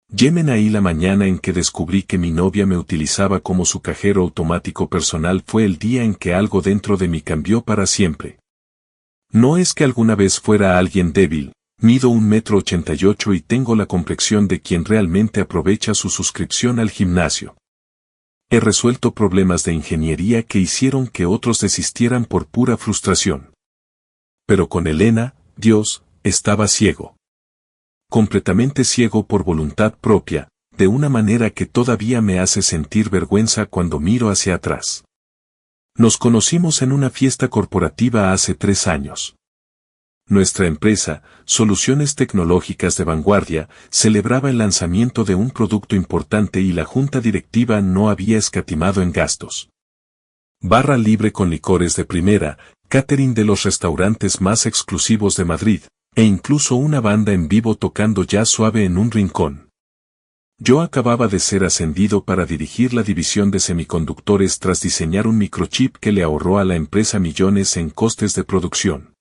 Yemen ahí la mañana en que descubrí que mi novia me utilizaba como su cajero automático personal fue el día en que algo dentro de mí cambió para siempre. No es que alguna vez fuera alguien débil, mido 1,88 m y tengo la complexión de quien realmente aprovecha su suscripción al gimnasio. He resuelto problemas de ingeniería que hicieron que otros desistieran por pura frustración. Pero con Elena, Dios, estaba ciego. Completamente ciego por voluntad propia, de una manera que todavía me hace sentir vergüenza cuando miro hacia atrás. Nos conocimos en una fiesta corporativa hace 3 años. Nuestra empresa, Soluciones Tecnológicas de Vanguardia, celebraba el lanzamiento de un producto importante y la junta directiva no había escatimado en gastos. Barra libre con licores de primera, catering de los restaurantes más exclusivos de Madrid, e incluso una banda en vivo tocando jazz suave en un rincón. Yo acababa de ser ascendido para dirigir la división de semiconductores tras diseñar un microchip que le ahorró a la empresa millones en costes de producción.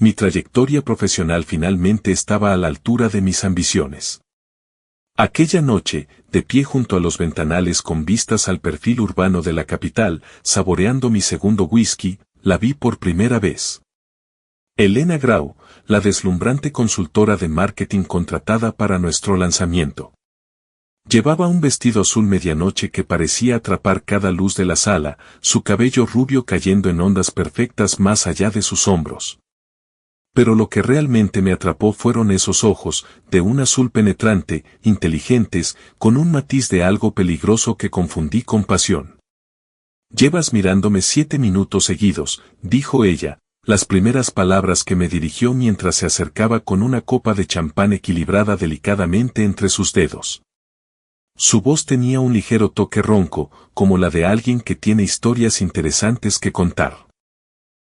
Mi trayectoria profesional finalmente estaba a la altura de mis ambiciones. Aquella noche, de pie junto a los ventanales con vistas al perfil urbano de la capital, saboreando mi segundo whisky, la vi por primera vez. Elena Grau, la deslumbrante consultora de marketing contratada para nuestro lanzamiento. Llevaba un vestido azul medianoche que parecía atrapar cada luz de la sala, su cabello rubio cayendo en ondas perfectas más allá de sus hombros. Pero lo que realmente me atrapó fueron esos ojos, de un azul penetrante, inteligentes, con un matiz de algo peligroso que confundí con pasión. «Llevas mirándome 7 minutos seguidos», dijo ella, las primeras palabras que me dirigió mientras se acercaba con una copa de champán equilibrada delicadamente entre sus dedos. Su voz tenía un ligero toque ronco, como la de alguien que tiene historias interesantes que contar.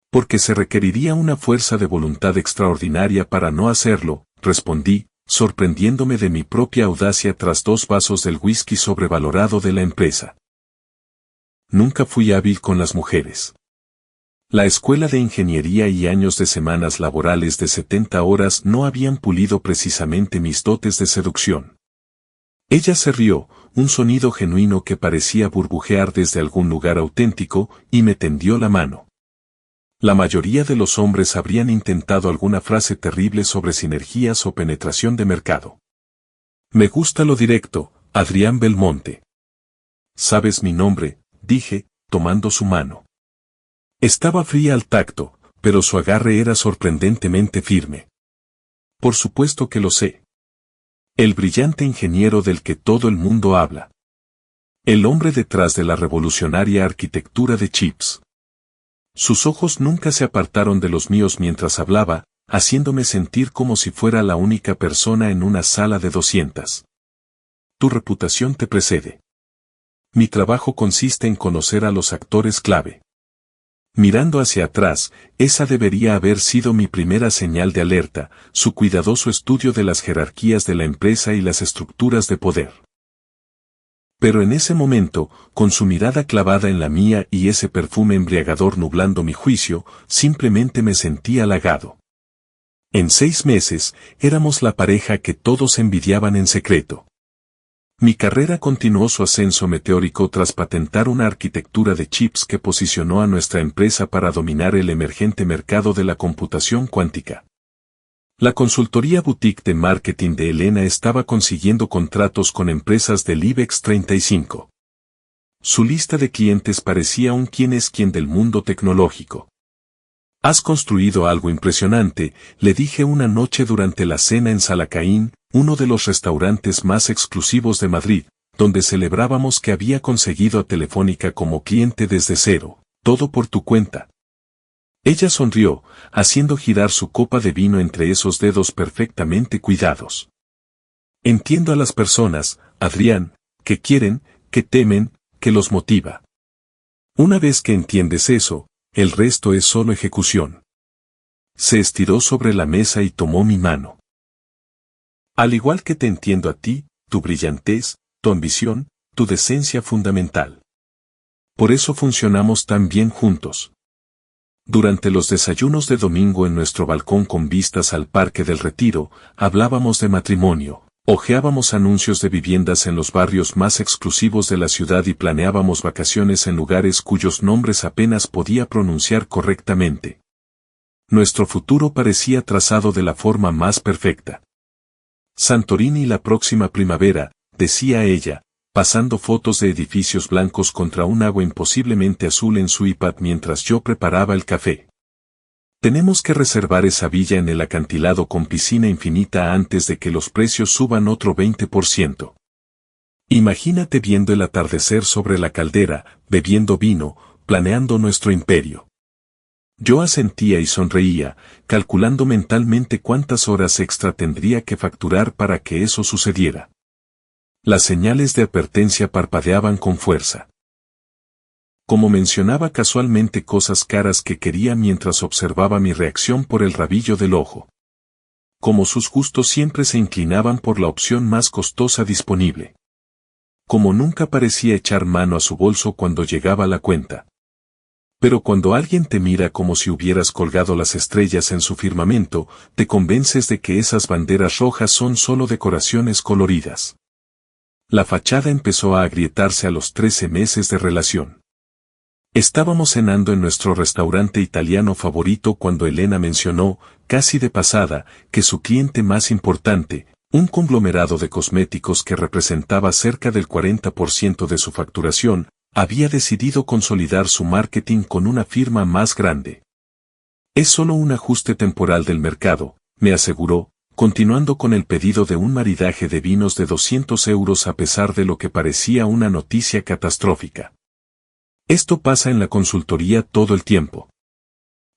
Porque se requeriría una fuerza de voluntad extraordinaria para no hacerlo, respondí, sorprendiéndome de mi propia audacia tras 2 vasos del whisky sobrevalorado de la empresa. Nunca fui hábil con las mujeres. La escuela de ingeniería y años de semanas laborales de 70 horas no habían pulido precisamente mis dotes de seducción. Ella se rió, un sonido genuino que parecía burbujear desde algún lugar auténtico, y me tendió la mano. La mayoría de los hombres habrían intentado alguna frase terrible sobre sinergias o penetración de mercado. Me gusta lo directo, Adrián Belmonte. ¿Sabes mi nombre?, dije, tomando su mano. Estaba fría al tacto, pero su agarre era sorprendentemente firme. Por supuesto que lo sé. El brillante ingeniero del que todo el mundo habla. El hombre detrás de la revolucionaria arquitectura de chips. Sus ojos nunca se apartaron de los míos mientras hablaba, haciéndome sentir como si fuera la única persona en una sala de 200. Tu reputación te precede. Mi trabajo consiste en conocer a los actores clave. Mirando hacia atrás, esa debería haber sido mi primera señal de alerta, su cuidadoso estudio de las jerarquías de la empresa y las estructuras de poder. Pero en ese momento, con su mirada clavada en la mía y ese perfume embriagador nublando mi juicio, simplemente me sentí halagado. En 6 meses, éramos la pareja que todos envidiaban en secreto. Mi carrera continuó su ascenso meteórico tras patentar una arquitectura de chips que posicionó a nuestra empresa para dominar el emergente mercado de la computación cuántica. La consultoría boutique de marketing de Elena estaba consiguiendo contratos con empresas del IBEX 35. Su lista de clientes parecía un quién es quién del mundo tecnológico. «Has construido algo impresionante», le dije una noche durante la cena en Salacaín, uno de los restaurantes más exclusivos de Madrid, donde celebrábamos que había conseguido a Telefónica como cliente desde cero, todo por tu cuenta. Ella sonrió, haciendo girar su copa de vino entre esos dedos perfectamente cuidados. Entiendo a las personas, Adrián, que quieren, que temen, que los motiva. Una vez que entiendes eso, el resto es solo ejecución. Se estiró sobre la mesa y tomó mi mano. Al igual que te entiendo a ti, tu brillantez, tu ambición, tu decencia fundamental. Por eso funcionamos tan bien juntos. Durante los desayunos de domingo en nuestro balcón con vistas al Parque del Retiro, hablábamos de matrimonio, Hojeábamos anuncios de viviendas en los barrios más exclusivos de la ciudad y planeábamos vacaciones en lugares cuyos nombres apenas podía pronunciar correctamente. Nuestro futuro parecía trazado de la forma más perfecta. Santorini la próxima primavera, decía ella, pasando fotos de edificios blancos contra un agua imposiblemente azul en su iPad mientras yo preparaba el café. Tenemos que reservar esa villa en el acantilado con piscina infinita antes de que los precios suban otro 20%. Imagínate viendo el atardecer sobre la caldera, bebiendo vino, planeando nuestro imperio. Yo asentía y sonreía, calculando mentalmente cuántas horas extra tendría que facturar para que eso sucediera. Las señales de advertencia parpadeaban con fuerza. Como mencionaba casualmente cosas caras que quería mientras observaba mi reacción por el rabillo del ojo. Como sus gustos siempre se inclinaban por la opción más costosa disponible. Como nunca parecía echar mano a su bolso cuando llegaba la cuenta. Pero cuando alguien te mira como si hubieras colgado las estrellas en su firmamento, te convences de que esas banderas rojas son solo decoraciones coloridas. La fachada empezó a agrietarse a los 13 meses de relación. Estábamos cenando en nuestro restaurante italiano favorito cuando Elena mencionó, casi de pasada, que su cliente más importante, un conglomerado de cosméticos que representaba cerca del 40% de su facturación, había decidido consolidar su marketing con una firma más grande. Es solo un ajuste temporal del mercado, me aseguró, continuando con el pedido de un maridaje de vinos de 200 euros a pesar de lo que parecía una noticia catastrófica. Esto pasa en la consultoría todo el tiempo.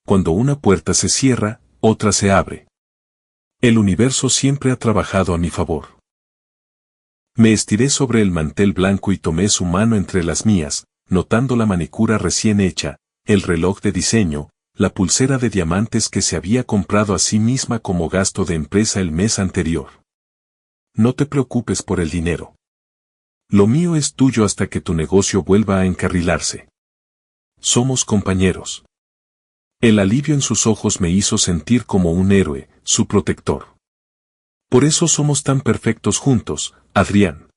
Cuando una puerta se cierra, otra se abre. El universo siempre ha trabajado a mi favor. Me estiré sobre el mantel blanco y tomé su mano entre las mías, notando la manicura recién hecha, el reloj de diseño, la pulsera de diamantes que se había comprado a sí misma como gasto de empresa el mes anterior. No te preocupes por el dinero. Lo mío es tuyo hasta que tu negocio vuelva a encarrilarse. Somos compañeros. El alivio en sus ojos me hizo sentir como un héroe, su protector. Por eso somos tan perfectos juntos, Adrián.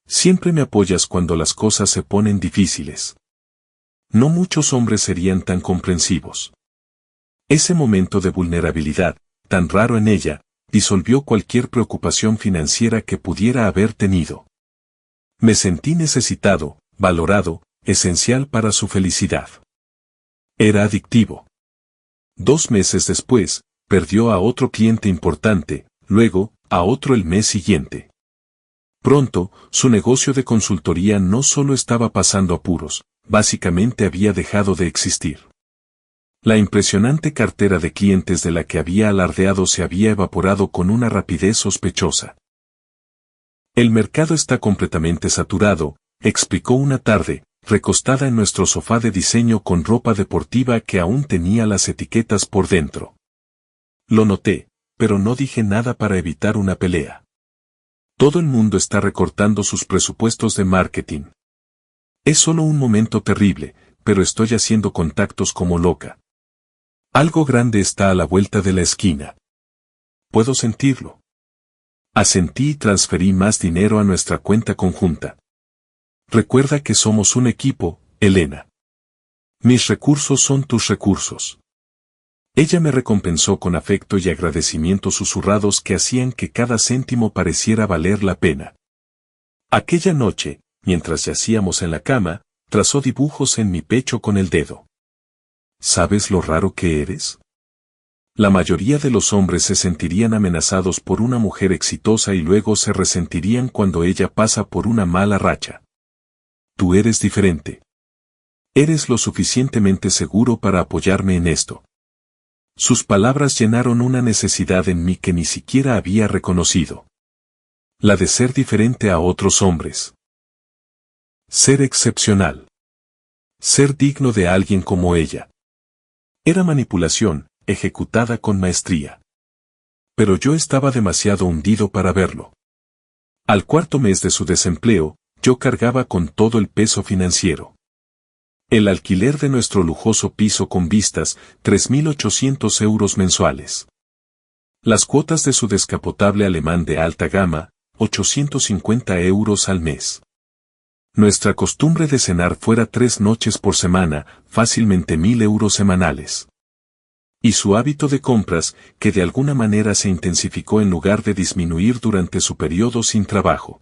Siempre me apoyas cuando las cosas se ponen difíciles. No muchos hombres serían tan comprensivos. Ese momento de vulnerabilidad, tan raro en ella, disolvió cualquier preocupación financiera que pudiera haber tenido. Me sentí necesitado, valorado, esencial para su felicidad. Era adictivo. 2 meses después, perdió a otro cliente importante, luego, a otro el mes siguiente. Pronto, su negocio de consultoría no solo estaba pasando apuros, básicamente había dejado de existir. La impresionante cartera de clientes de la que había alardeado se había evaporado con una rapidez sospechosa. El mercado está completamente saturado, explicó una tarde, recostada en nuestro sofá de diseño con ropa deportiva que aún tenía las etiquetas por dentro. Lo noté, pero no dije nada para evitar una pelea. Todo el mundo está recortando sus presupuestos de marketing. Es solo un momento terrible, pero estoy haciendo contactos como loca. Algo grande está a la vuelta de la esquina. Puedo sentirlo. Asentí y transferí más dinero a nuestra cuenta conjunta. Recuerda que somos un equipo, Elena. Mis recursos son tus recursos. Ella me recompensó con afecto y agradecimiento susurrados que hacían que cada céntimo pareciera valer la pena. Aquella noche, mientras yacíamos en la cama, trazó dibujos en mi pecho con el dedo. ¿Sabes lo raro que eres? La mayoría de los hombres se sentirían amenazados por una mujer exitosa y luego se resentirían cuando ella pasa por una mala racha. Tú eres diferente. Eres lo suficientemente seguro para apoyarme en esto. Sus palabras llenaron una necesidad en mí que ni siquiera había reconocido. La de ser diferente a otros hombres. Ser excepcional. Ser digno de alguien como ella. Era manipulación, ejecutada con maestría. Pero yo estaba demasiado hundido para verlo. Al 4.º mes de su desempleo, yo cargaba con todo el peso financiero. El alquiler de nuestro lujoso piso con vistas, 3.800 euros mensuales. Las cuotas de su descapotable alemán de alta gama, 850 euros al mes. Nuestra costumbre de cenar fuera 3 noches por semana, fácilmente 1000 euros semanales. Y su hábito de compras, que de alguna manera se intensificó en lugar de disminuir durante su periodo sin trabajo.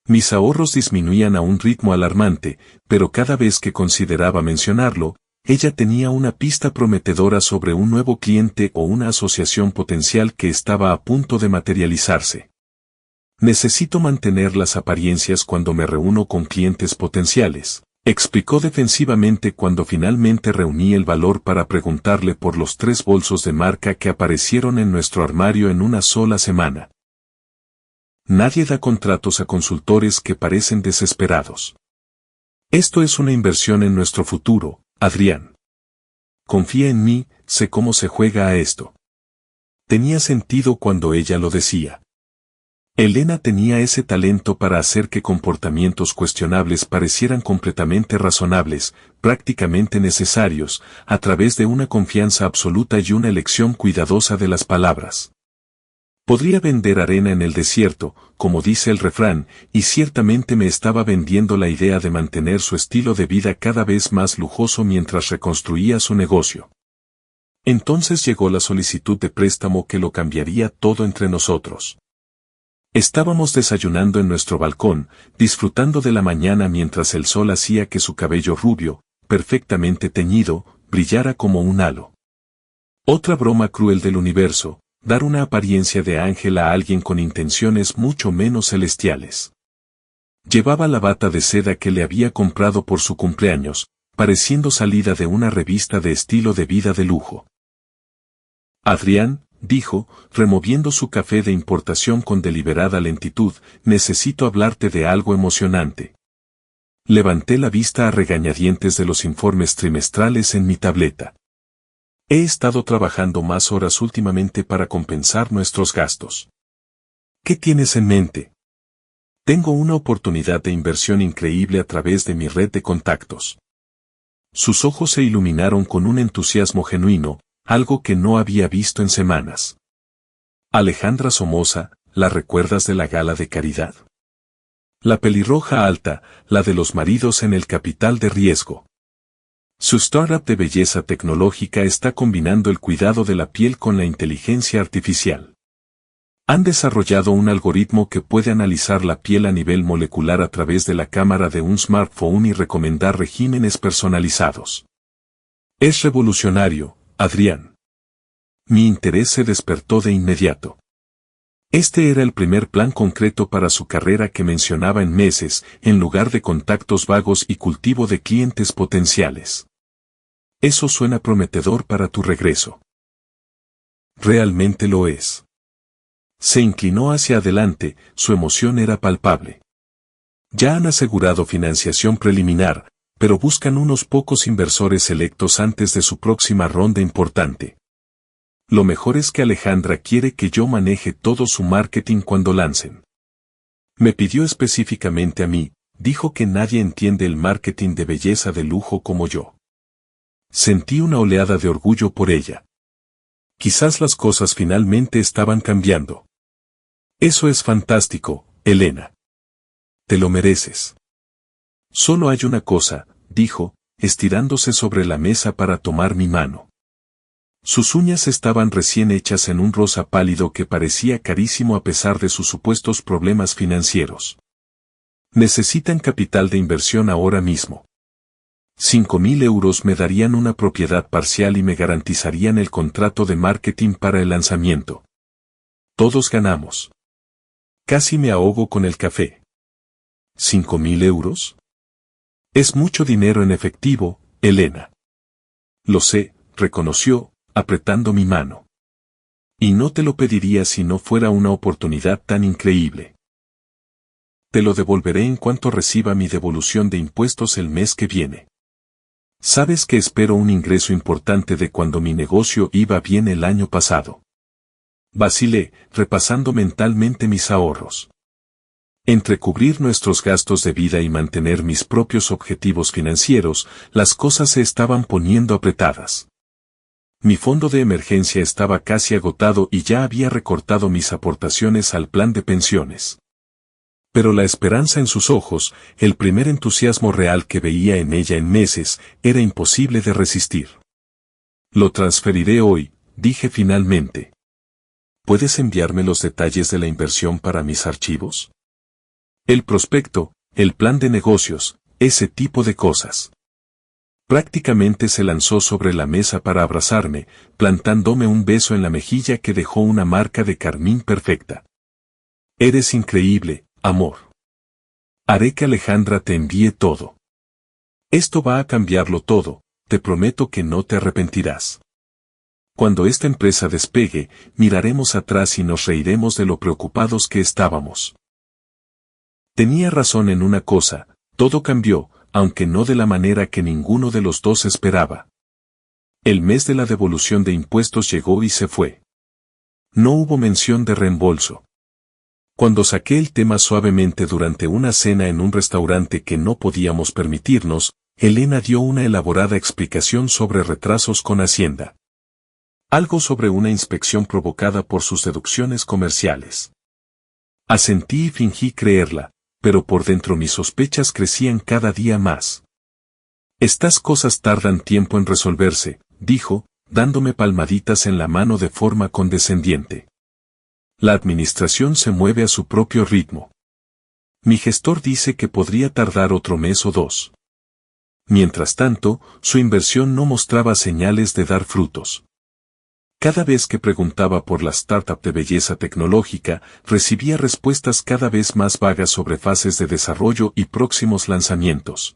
Mis ahorros disminuían a un ritmo alarmante, pero cada vez que consideraba mencionarlo, ella tenía una pista prometedora sobre un nuevo cliente o una asociación potencial que estaba a punto de materializarse. Necesito mantener las apariencias cuando me reúno con clientes potenciales, explicó defensivamente cuando finalmente reuní el valor para preguntarle por los 3 bolsos de marca que aparecieron en nuestro armario en una sola semana. Nadie da contratos a consultores que parecen desesperados. Esto es una inversión en nuestro futuro, Adrián. Confía en mí, sé cómo se juega a esto. Tenía sentido cuando ella lo decía. Elena tenía ese talento para hacer que comportamientos cuestionables parecieran completamente razonables, prácticamente necesarios, a través de una confianza absoluta y una elección cuidadosa de las palabras. Podría vender arena en el desierto, como dice el refrán, y ciertamente me estaba vendiendo la idea de mantener su estilo de vida cada vez más lujoso mientras reconstruía su negocio. Entonces llegó la solicitud de préstamo que lo cambiaría todo entre nosotros. Estábamos desayunando en nuestro balcón, disfrutando de la mañana mientras el sol hacía que su cabello rubio, perfectamente teñido, brillara como un halo. Otra broma cruel del universo, dar una apariencia de ángel a alguien con intenciones mucho menos celestiales. Llevaba la bata de seda que le había comprado por su cumpleaños, pareciendo salida de una revista de estilo de vida de lujo. Adrián, dijo, removiendo su café de importación con deliberada lentitud, necesito hablarte de algo emocionante. Levanté la vista a regañadientes de los informes trimestrales en mi tableta. He estado trabajando más horas últimamente para compensar nuestros gastos. ¿Qué tienes en mente? Tengo una oportunidad de inversión increíble a través de mi red de contactos. Sus ojos se iluminaron con un entusiasmo genuino, algo que no había visto en semanas. Alejandra Somoza, ¿la recuerdas de la gala de caridad? La pelirroja alta, la de los maridos en el capital de riesgo. Su startup de belleza tecnológica está combinando el cuidado de la piel con la inteligencia artificial. Han desarrollado un algoritmo que puede analizar la piel a nivel molecular a través de la cámara de un smartphone y recomendar regímenes personalizados. Es revolucionario, Adrián. Mi interés se despertó de inmediato. Este era el primer plan concreto para su carrera que mencionaba en meses, en lugar de contactos vagos y cultivo de clientes potenciales. Eso suena prometedor para tu regreso. Realmente lo es. Se inclinó hacia adelante, su emoción era palpable. Ya han asegurado financiación preliminar, pero buscan unos pocos inversores selectos antes de su próxima ronda importante. Lo mejor es que Alejandra quiere que yo maneje todo su marketing cuando lancen. Me pidió específicamente a mí, dijo que nadie entiende el marketing de belleza de lujo como yo. Sentí una oleada de orgullo por ella. Quizás las cosas finalmente estaban cambiando. Eso es fantástico, Elena. Te lo mereces. Solo hay una cosa, dijo, estirándose sobre la mesa para tomar mi mano. Sus uñas estaban recién hechas en un rosa pálido que parecía carísimo a pesar de sus supuestos problemas financieros. Necesitan capital de inversión ahora mismo. 5.000 euros me darían una propiedad parcial y me garantizarían el contrato de marketing para el lanzamiento. Todos ganamos. Casi me ahogo con el café. ¿5.000 euros? Es mucho dinero en efectivo, Elena. Lo sé, reconoció, apretando mi mano. Y no te lo pediría si no fuera una oportunidad tan increíble. Te lo devolveré en cuanto reciba mi devolución de impuestos el mes que viene. Sabes que espero un ingreso importante de cuando mi negocio iba bien el año pasado. Vacilé, repasando mentalmente mis ahorros. Entre cubrir nuestros gastos de vida y mantener mis propios objetivos financieros, las cosas se estaban poniendo apretadas. Mi fondo de emergencia estaba casi agotado y ya había recortado mis aportaciones al plan de pensiones. Pero la esperanza en sus ojos, el primer entusiasmo real que veía en ella en meses, era imposible de resistir. Lo transferiré hoy, dije finalmente. ¿Puedes enviarme los detalles de la inversión para mis archivos? El prospecto, el plan de negocios, ese tipo de cosas. Prácticamente se lanzó sobre la mesa para abrazarme, plantándome un beso en la mejilla que dejó una marca de carmín perfecta. Eres increíble, amor. Haré que Alejandra te envíe todo. Esto va a cambiarlo todo, te prometo que no te arrepentirás. Cuando esta empresa despegue, miraremos atrás y nos reiremos de lo preocupados que estábamos. Tenía razón en una cosa, todo cambió, aunque no de la manera que ninguno de los dos esperaba. El mes de la devolución de impuestos llegó y se fue. No hubo mención de reembolso. Cuando saqué el tema suavemente durante una cena en un restaurante que no podíamos permitirnos, Elena dio una elaborada explicación sobre retrasos con Hacienda. Algo sobre una inspección provocada por sus deducciones comerciales. Asentí y fingí creerla, pero por dentro mis sospechas crecían cada día más. Estas cosas tardan tiempo en resolverse, dijo, dándome palmaditas en la mano de forma condescendiente. La administración se mueve a su propio ritmo. Mi gestor dice que podría tardar otro mes o dos. Mientras tanto, su inversión no mostraba señales de dar frutos. Cada vez que preguntaba por la startup de belleza tecnológica, recibía respuestas cada vez más vagas sobre fases de desarrollo y próximos lanzamientos.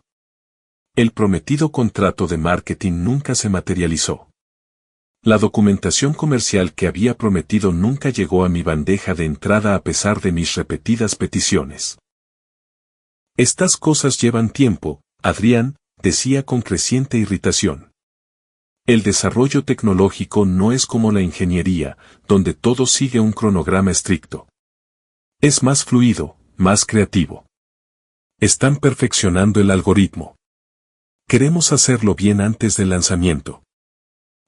El prometido contrato de marketing nunca se materializó. La documentación comercial que había prometido nunca llegó a mi bandeja de entrada a pesar de mis repetidas peticiones. Estas cosas llevan tiempo, Adrián, decía con creciente irritación. El desarrollo tecnológico no es como la ingeniería, donde todo sigue un cronograma estricto. Es más fluido, más creativo. Están perfeccionando el algoritmo. Queremos hacerlo bien antes del lanzamiento.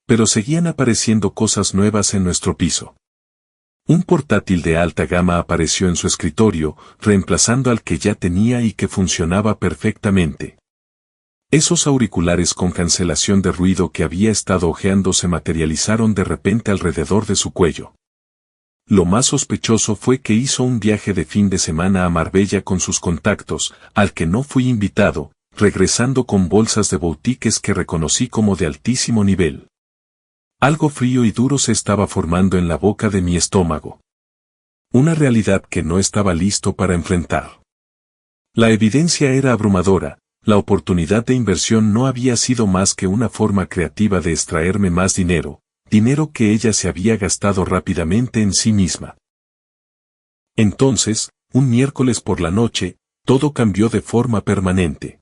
Pero seguían apareciendo cosas nuevas en nuestro piso. Un portátil de alta gama apareció en su escritorio, reemplazando al que ya tenía y que funcionaba perfectamente. Esos auriculares con cancelación de ruido que había estado hojeando se materializaron de repente alrededor de su cuello. Lo más sospechoso fue que hizo un viaje de fin de semana a Marbella con sus contactos, al que no fui invitado, regresando con bolsas de boutiques que reconocí como de altísimo nivel. Algo frío y duro se estaba formando en la boca de mi estómago. Una realidad que no estaba listo para enfrentar. La evidencia era abrumadora. La oportunidad de inversión no había sido más que una forma creativa de extraerme más dinero, dinero que ella se había gastado rápidamente en sí misma. Entonces, un miércoles por la noche, todo cambió de forma permanente.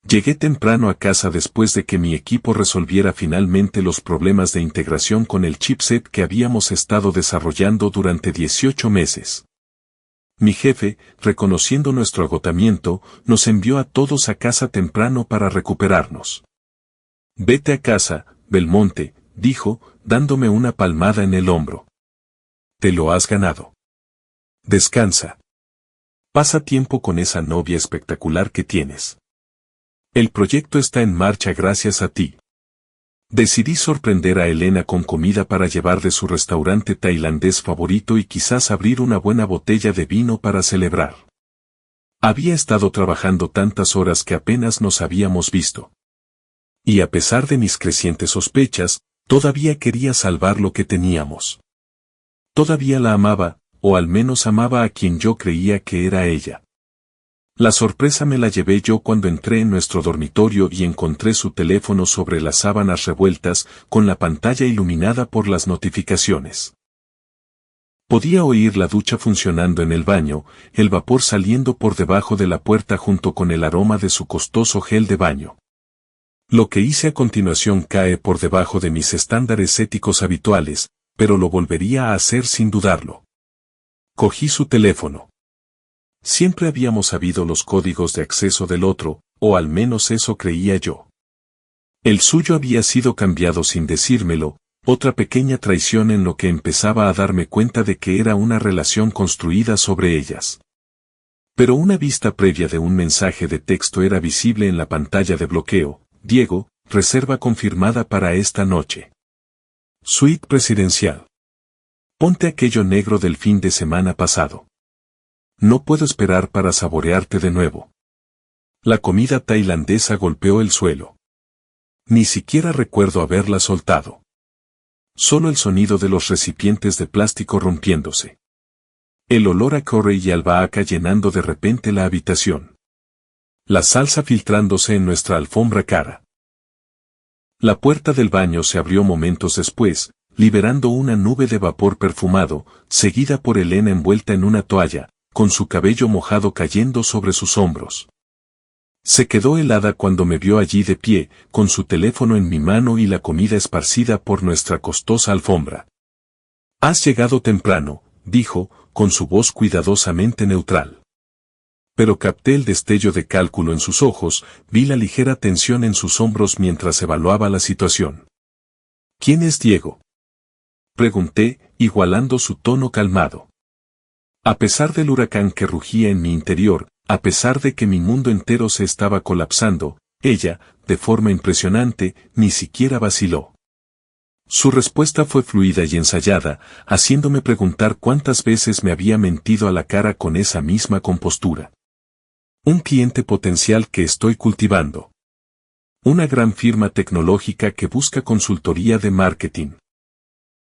Llegué temprano a casa después de que mi equipo resolviera finalmente los problemas de integración con el chipset que habíamos estado desarrollando durante 18 meses. Mi jefe, reconociendo nuestro agotamiento, nos envió a todos a casa temprano para recuperarnos. Vete a casa, Belmonte, dijo, dándome una palmada en el hombro. Te lo has ganado. Descansa. Pasa tiempo con esa novia espectacular que tienes. El proyecto está en marcha gracias a ti. Decidí sorprender a Elena con comida para llevar de su restaurante tailandés favorito y quizás abrir una buena botella de vino para celebrar. Había estado trabajando tantas horas que apenas nos habíamos visto. Y a pesar de mis crecientes sospechas, todavía quería salvar lo que teníamos. Todavía la amaba, o al menos amaba a quien yo creía que era ella. La sorpresa me la llevé yo cuando entré en nuestro dormitorio y encontré su teléfono sobre las sábanas revueltas, con la pantalla iluminada por las notificaciones. Podía oír la ducha funcionando en el baño, el vapor saliendo por debajo de la puerta junto con el aroma de su costoso gel de baño. Lo que hice a continuación cae por debajo de mis estándares éticos habituales, pero lo volvería a hacer sin dudarlo. Cogí su teléfono. Siempre habíamos sabido los códigos de acceso del otro, o al menos eso creía yo. El suyo había sido cambiado sin decírmelo, otra pequeña traición en lo que empezaba a darme cuenta de que era una relación construida sobre ellas. Pero una vista previa de un mensaje de texto era visible en la pantalla de bloqueo. Diego, reserva confirmada para esta noche. Suite presidencial. Ponte aquello negro del fin de semana pasado. No puedo esperar para saborearte de nuevo. La comida tailandesa golpeó el suelo. Ni siquiera recuerdo haberla soltado. Solo el sonido de los recipientes de plástico rompiéndose. El olor a curry y albahaca llenando de repente la habitación. La salsa filtrándose en nuestra alfombra cara. La puerta del baño se abrió momentos después, liberando una nube de vapor perfumado, seguida por Elena envuelta en una toalla, con su cabello mojado cayendo sobre sus hombros. Se quedó helada cuando me vio allí de pie, con su teléfono en mi mano y la comida esparcida por nuestra costosa alfombra. «Has llegado temprano», dijo, con su voz cuidadosamente neutral. Pero capté el destello de cálculo en sus ojos, vi la ligera tensión en sus hombros mientras evaluaba la situación. «¿Quién es Diego?», pregunté, igualando su tono calmado. A pesar del huracán que rugía en mi interior, a pesar de que mi mundo entero se estaba colapsando, ella, de forma impresionante, ni siquiera vaciló. Su respuesta fue fluida y ensayada, haciéndome preguntar cuántas veces me había mentido a la cara con esa misma compostura. Un cliente potencial que estoy cultivando. Una gran firma tecnológica que busca consultoría de marketing.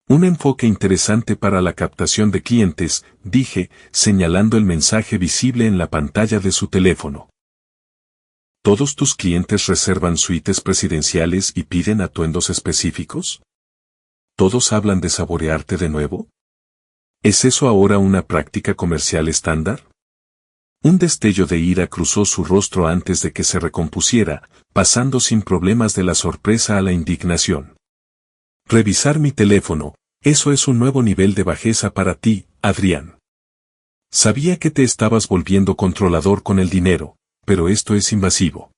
Un enfoque interesante para la captación de clientes, dije, señalando el mensaje visible en la pantalla de su teléfono. ¿Todos tus clientes reservan suites presidenciales y piden atuendos específicos? ¿Todos hablan de saborearte de nuevo? ¿Es eso ahora una práctica comercial estándar? Un destello de ira cruzó su rostro antes de que se recompusiera, pasando sin problemas de la sorpresa a la indignación. Revisar mi teléfono, eso es un nuevo nivel de bajeza para ti, Adrián. Sabía que te estabas volviendo controlador con el dinero, pero esto es invasivo.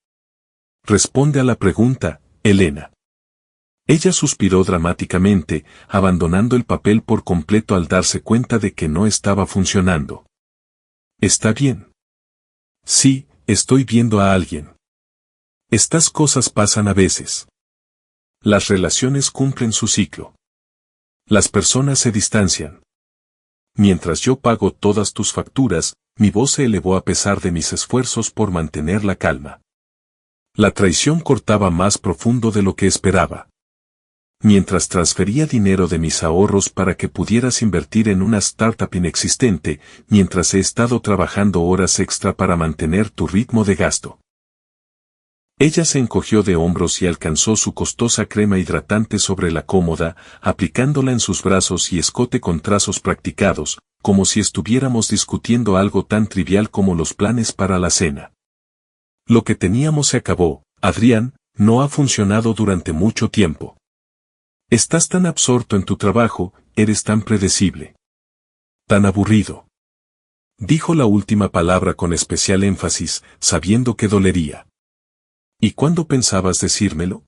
Responde a la pregunta, Elena. Ella suspiró dramáticamente, abandonando el papel por completo al darse cuenta de que no estaba funcionando. ¿Está bien? Sí, estoy viendo a alguien. Estas cosas pasan a veces. Las relaciones cumplen su ciclo. Las personas se distancian. Mientras yo pago todas tus facturas, mi voz se elevó a pesar de mis esfuerzos por mantener la calma. La traición cortaba más profundo de lo que esperaba. Mientras transfería dinero de mis ahorros para que pudieras invertir en una startup inexistente, mientras he estado trabajando horas extra para mantener tu ritmo de gasto. Ella se encogió de hombros y alcanzó su costosa crema hidratante sobre la cómoda, aplicándola en sus brazos y escote con trazos practicados, como si estuviéramos discutiendo algo tan trivial como los planes para la cena. Lo que teníamos se acabó, Adrián, no ha funcionado durante mucho tiempo. Estás tan absorto en tu trabajo, eres tan predecible. Tan aburrido. Dijo la última palabra con especial énfasis, sabiendo que dolería. ¿Y cuándo pensabas decírmelo?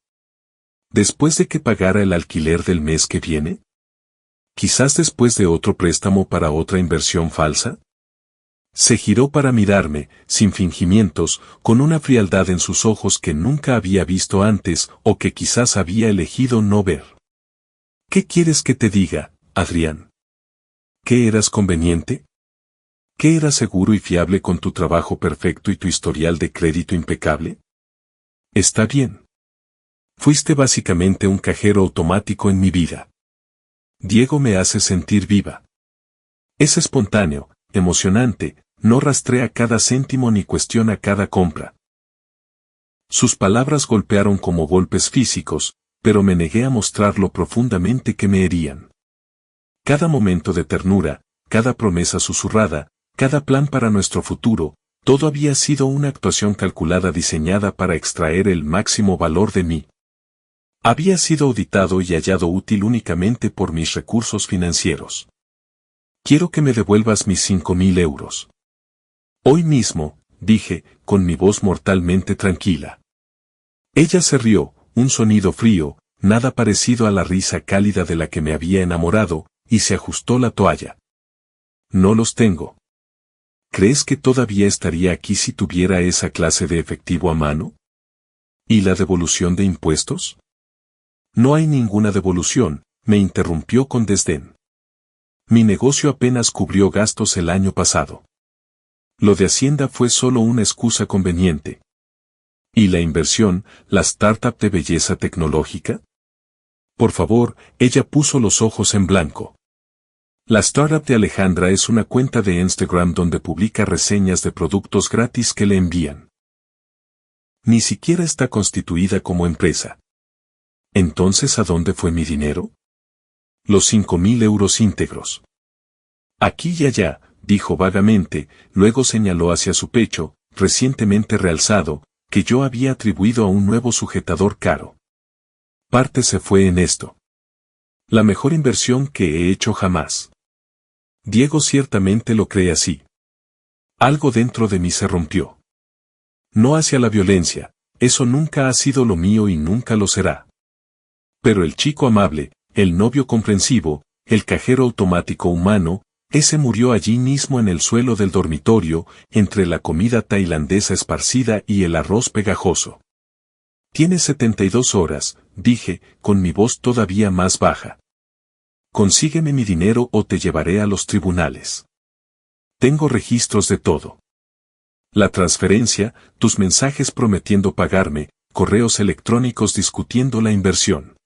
¿Después de que pagara el alquiler del mes que viene? ¿Quizás después de otro préstamo para otra inversión falsa? Se giró para mirarme, sin fingimientos, con una frialdad en sus ojos que nunca había visto antes o que quizás había elegido no ver. ¿Qué quieres que te diga, Adrián? ¿Qué eras conveniente? ¿Qué eras seguro y fiable con tu trabajo perfecto y tu historial de crédito impecable? Está bien. Fuiste básicamente un cajero automático en mi vida. Diego me hace sentir viva. Es espontáneo, emocionante, no rastrea cada céntimo ni cuestiona cada compra. Sus palabras golpearon como golpes físicos, pero me negué a mostrar lo profundamente que me herían. Cada momento de ternura, cada promesa susurrada, cada plan para nuestro futuro, todo había sido una actuación calculada diseñada para extraer el máximo valor de mí. Había sido auditado y hallado útil únicamente por mis recursos financieros. Quiero que me devuelvas mis 5.000 euros. Hoy mismo, dije, con mi voz mortalmente tranquila. Ella se rió, un sonido frío, nada parecido a la risa cálida de la que me había enamorado, y se ajustó la toalla. No los tengo. ¿Crees que todavía estaría aquí si tuviera esa clase de efectivo a mano? ¿Y la devolución de impuestos? No hay ninguna devolución, me interrumpió con desdén. Mi negocio apenas cubrió gastos el año pasado. Lo de Hacienda fue solo una excusa conveniente. ¿Y la inversión, la startup de belleza tecnológica? Por favor, ella puso los ojos en blanco. La startup de Alejandra es una cuenta de Instagram donde publica reseñas de productos gratis que le envían. Ni siquiera está constituida como empresa. ¿Entonces a dónde fue mi dinero? Los 5.000 euros íntegros. Aquí y allá, dijo vagamente, luego señaló hacia su pecho, recientemente realzado, que yo había atribuido a un nuevo sujetador caro. Parte se fue en esto. La mejor inversión que he hecho jamás. Diego ciertamente lo cree así. Algo dentro de mí se rompió. No hacia la violencia, eso nunca ha sido lo mío y nunca lo será. Pero el chico amable, el novio comprensivo, el cajero automático humano, ese murió allí mismo en el suelo del dormitorio, entre la comida tailandesa esparcida y el arroz pegajoso. Tienes 72 horas, dije, con mi voz todavía más baja. Consígueme mi dinero o te llevaré a los tribunales. Tengo registros de todo. La transferencia, tus mensajes prometiendo pagarme, correos electrónicos discutiendo la inversión.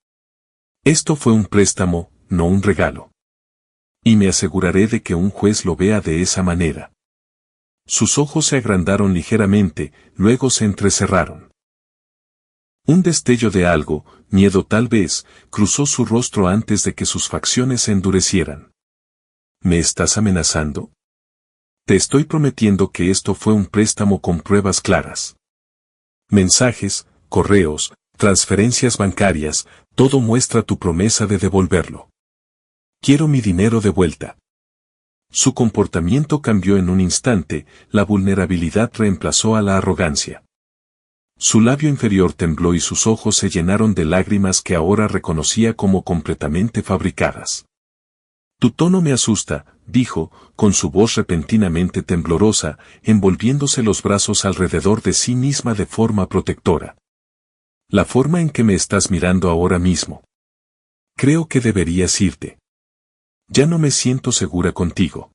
Esto fue un préstamo, no un regalo. Y me aseguraré de que un juez lo vea de esa manera. Sus ojos se agrandaron ligeramente, luego se entrecerraron. Un destello de algo, miedo tal vez, cruzó su rostro antes de que sus facciones se endurecieran. ¿Me estás amenazando? Te estoy prometiendo que esto fue un préstamo con pruebas claras. Mensajes, correos, transferencias bancarias, todo muestra tu promesa de devolverlo. Quiero mi dinero de vuelta. Su comportamiento cambió en un instante, la vulnerabilidad reemplazó a la arrogancia. Su labio inferior tembló y sus ojos se llenaron de lágrimas que ahora reconocía como completamente fabricadas. Tu tono me asusta, dijo, con su voz repentinamente temblorosa, envolviéndose los brazos alrededor de sí misma de forma protectora. La forma en que me estás mirando ahora mismo. Creo que deberías irte. Ya no me siento segura contigo.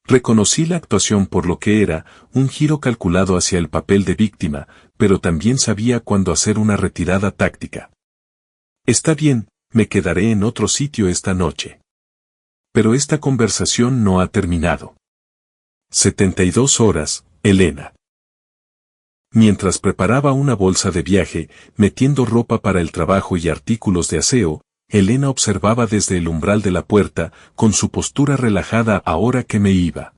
Reconocí la actuación por lo que era, un giro calculado hacia el papel de víctima, pero también sabía cuándo hacer una retirada táctica. Está bien, me quedaré en otro sitio esta noche. Pero esta conversación no ha terminado. 72 horas, Elena. Mientras preparaba una bolsa de viaje, metiendo ropa para el trabajo y artículos de aseo, Elena observaba desde el umbral de la puerta, con su postura relajada ahora que me iba.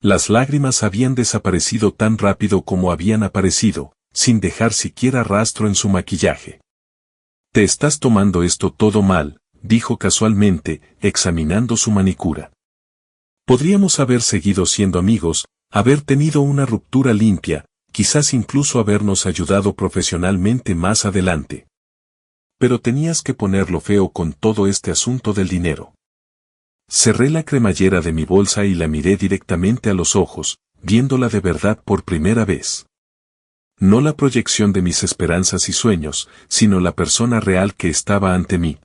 Las lágrimas habían desaparecido tan rápido como habían aparecido, sin dejar siquiera rastro en su maquillaje. Te estás tomando esto todo mal, dijo casualmente, examinando su manicura. Podríamos haber seguido siendo amigos, haber tenido una ruptura limpia, quizás incluso habernos ayudado profesionalmente más adelante. Pero tenías que ponerlo feo con todo este asunto del dinero. Cerré la cremallera de mi bolsa y la miré directamente a los ojos, viéndola de verdad por primera vez. No la proyección de mis esperanzas y sueños, sino la persona real que estaba ante mí.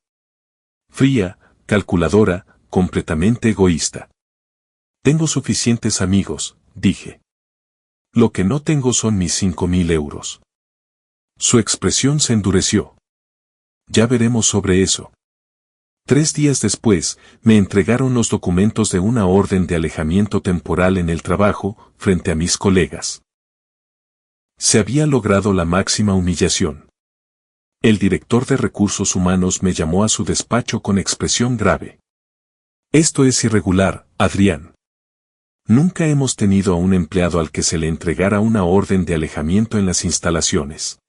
Fría, calculadora, completamente egoísta. Tengo suficientes amigos, dije. Lo que no tengo son mis 5.000 euros. Su expresión se endureció. Ya veremos sobre eso. 3 días después, me entregaron los documentos de una orden de alejamiento temporal en el trabajo, frente a mis colegas. Se había logrado la máxima humillación. El director de recursos humanos me llamó a su despacho con expresión grave. Esto es irregular, Adrián. Nunca hemos tenido a un empleado al que se le entregara una orden de alejamiento en las instalaciones.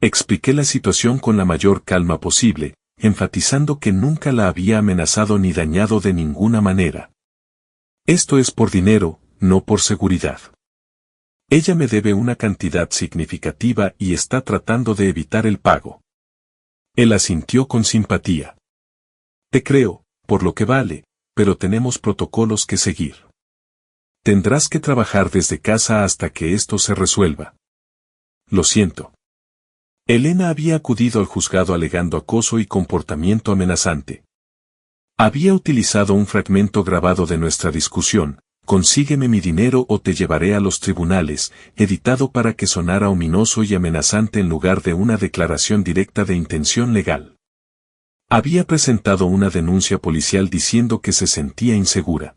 Expliqué la situación con la mayor calma posible, enfatizando que nunca la había amenazado ni dañado de ninguna manera. Esto es por dinero, no por seguridad. Ella me debe una cantidad significativa y está tratando de evitar el pago. Él asintió con simpatía. Te creo, por lo que vale, pero tenemos protocolos que seguir. Tendrás que trabajar desde casa hasta que esto se resuelva. Lo siento. Elena había acudido al juzgado alegando acoso y comportamiento amenazante. Había utilizado un fragmento grabado de nuestra discusión, consígueme mi dinero o te llevaré a los tribunales, editado para que sonara ominoso y amenazante en lugar de una declaración directa de intención legal. Había presentado una denuncia policial diciendo que se sentía insegura.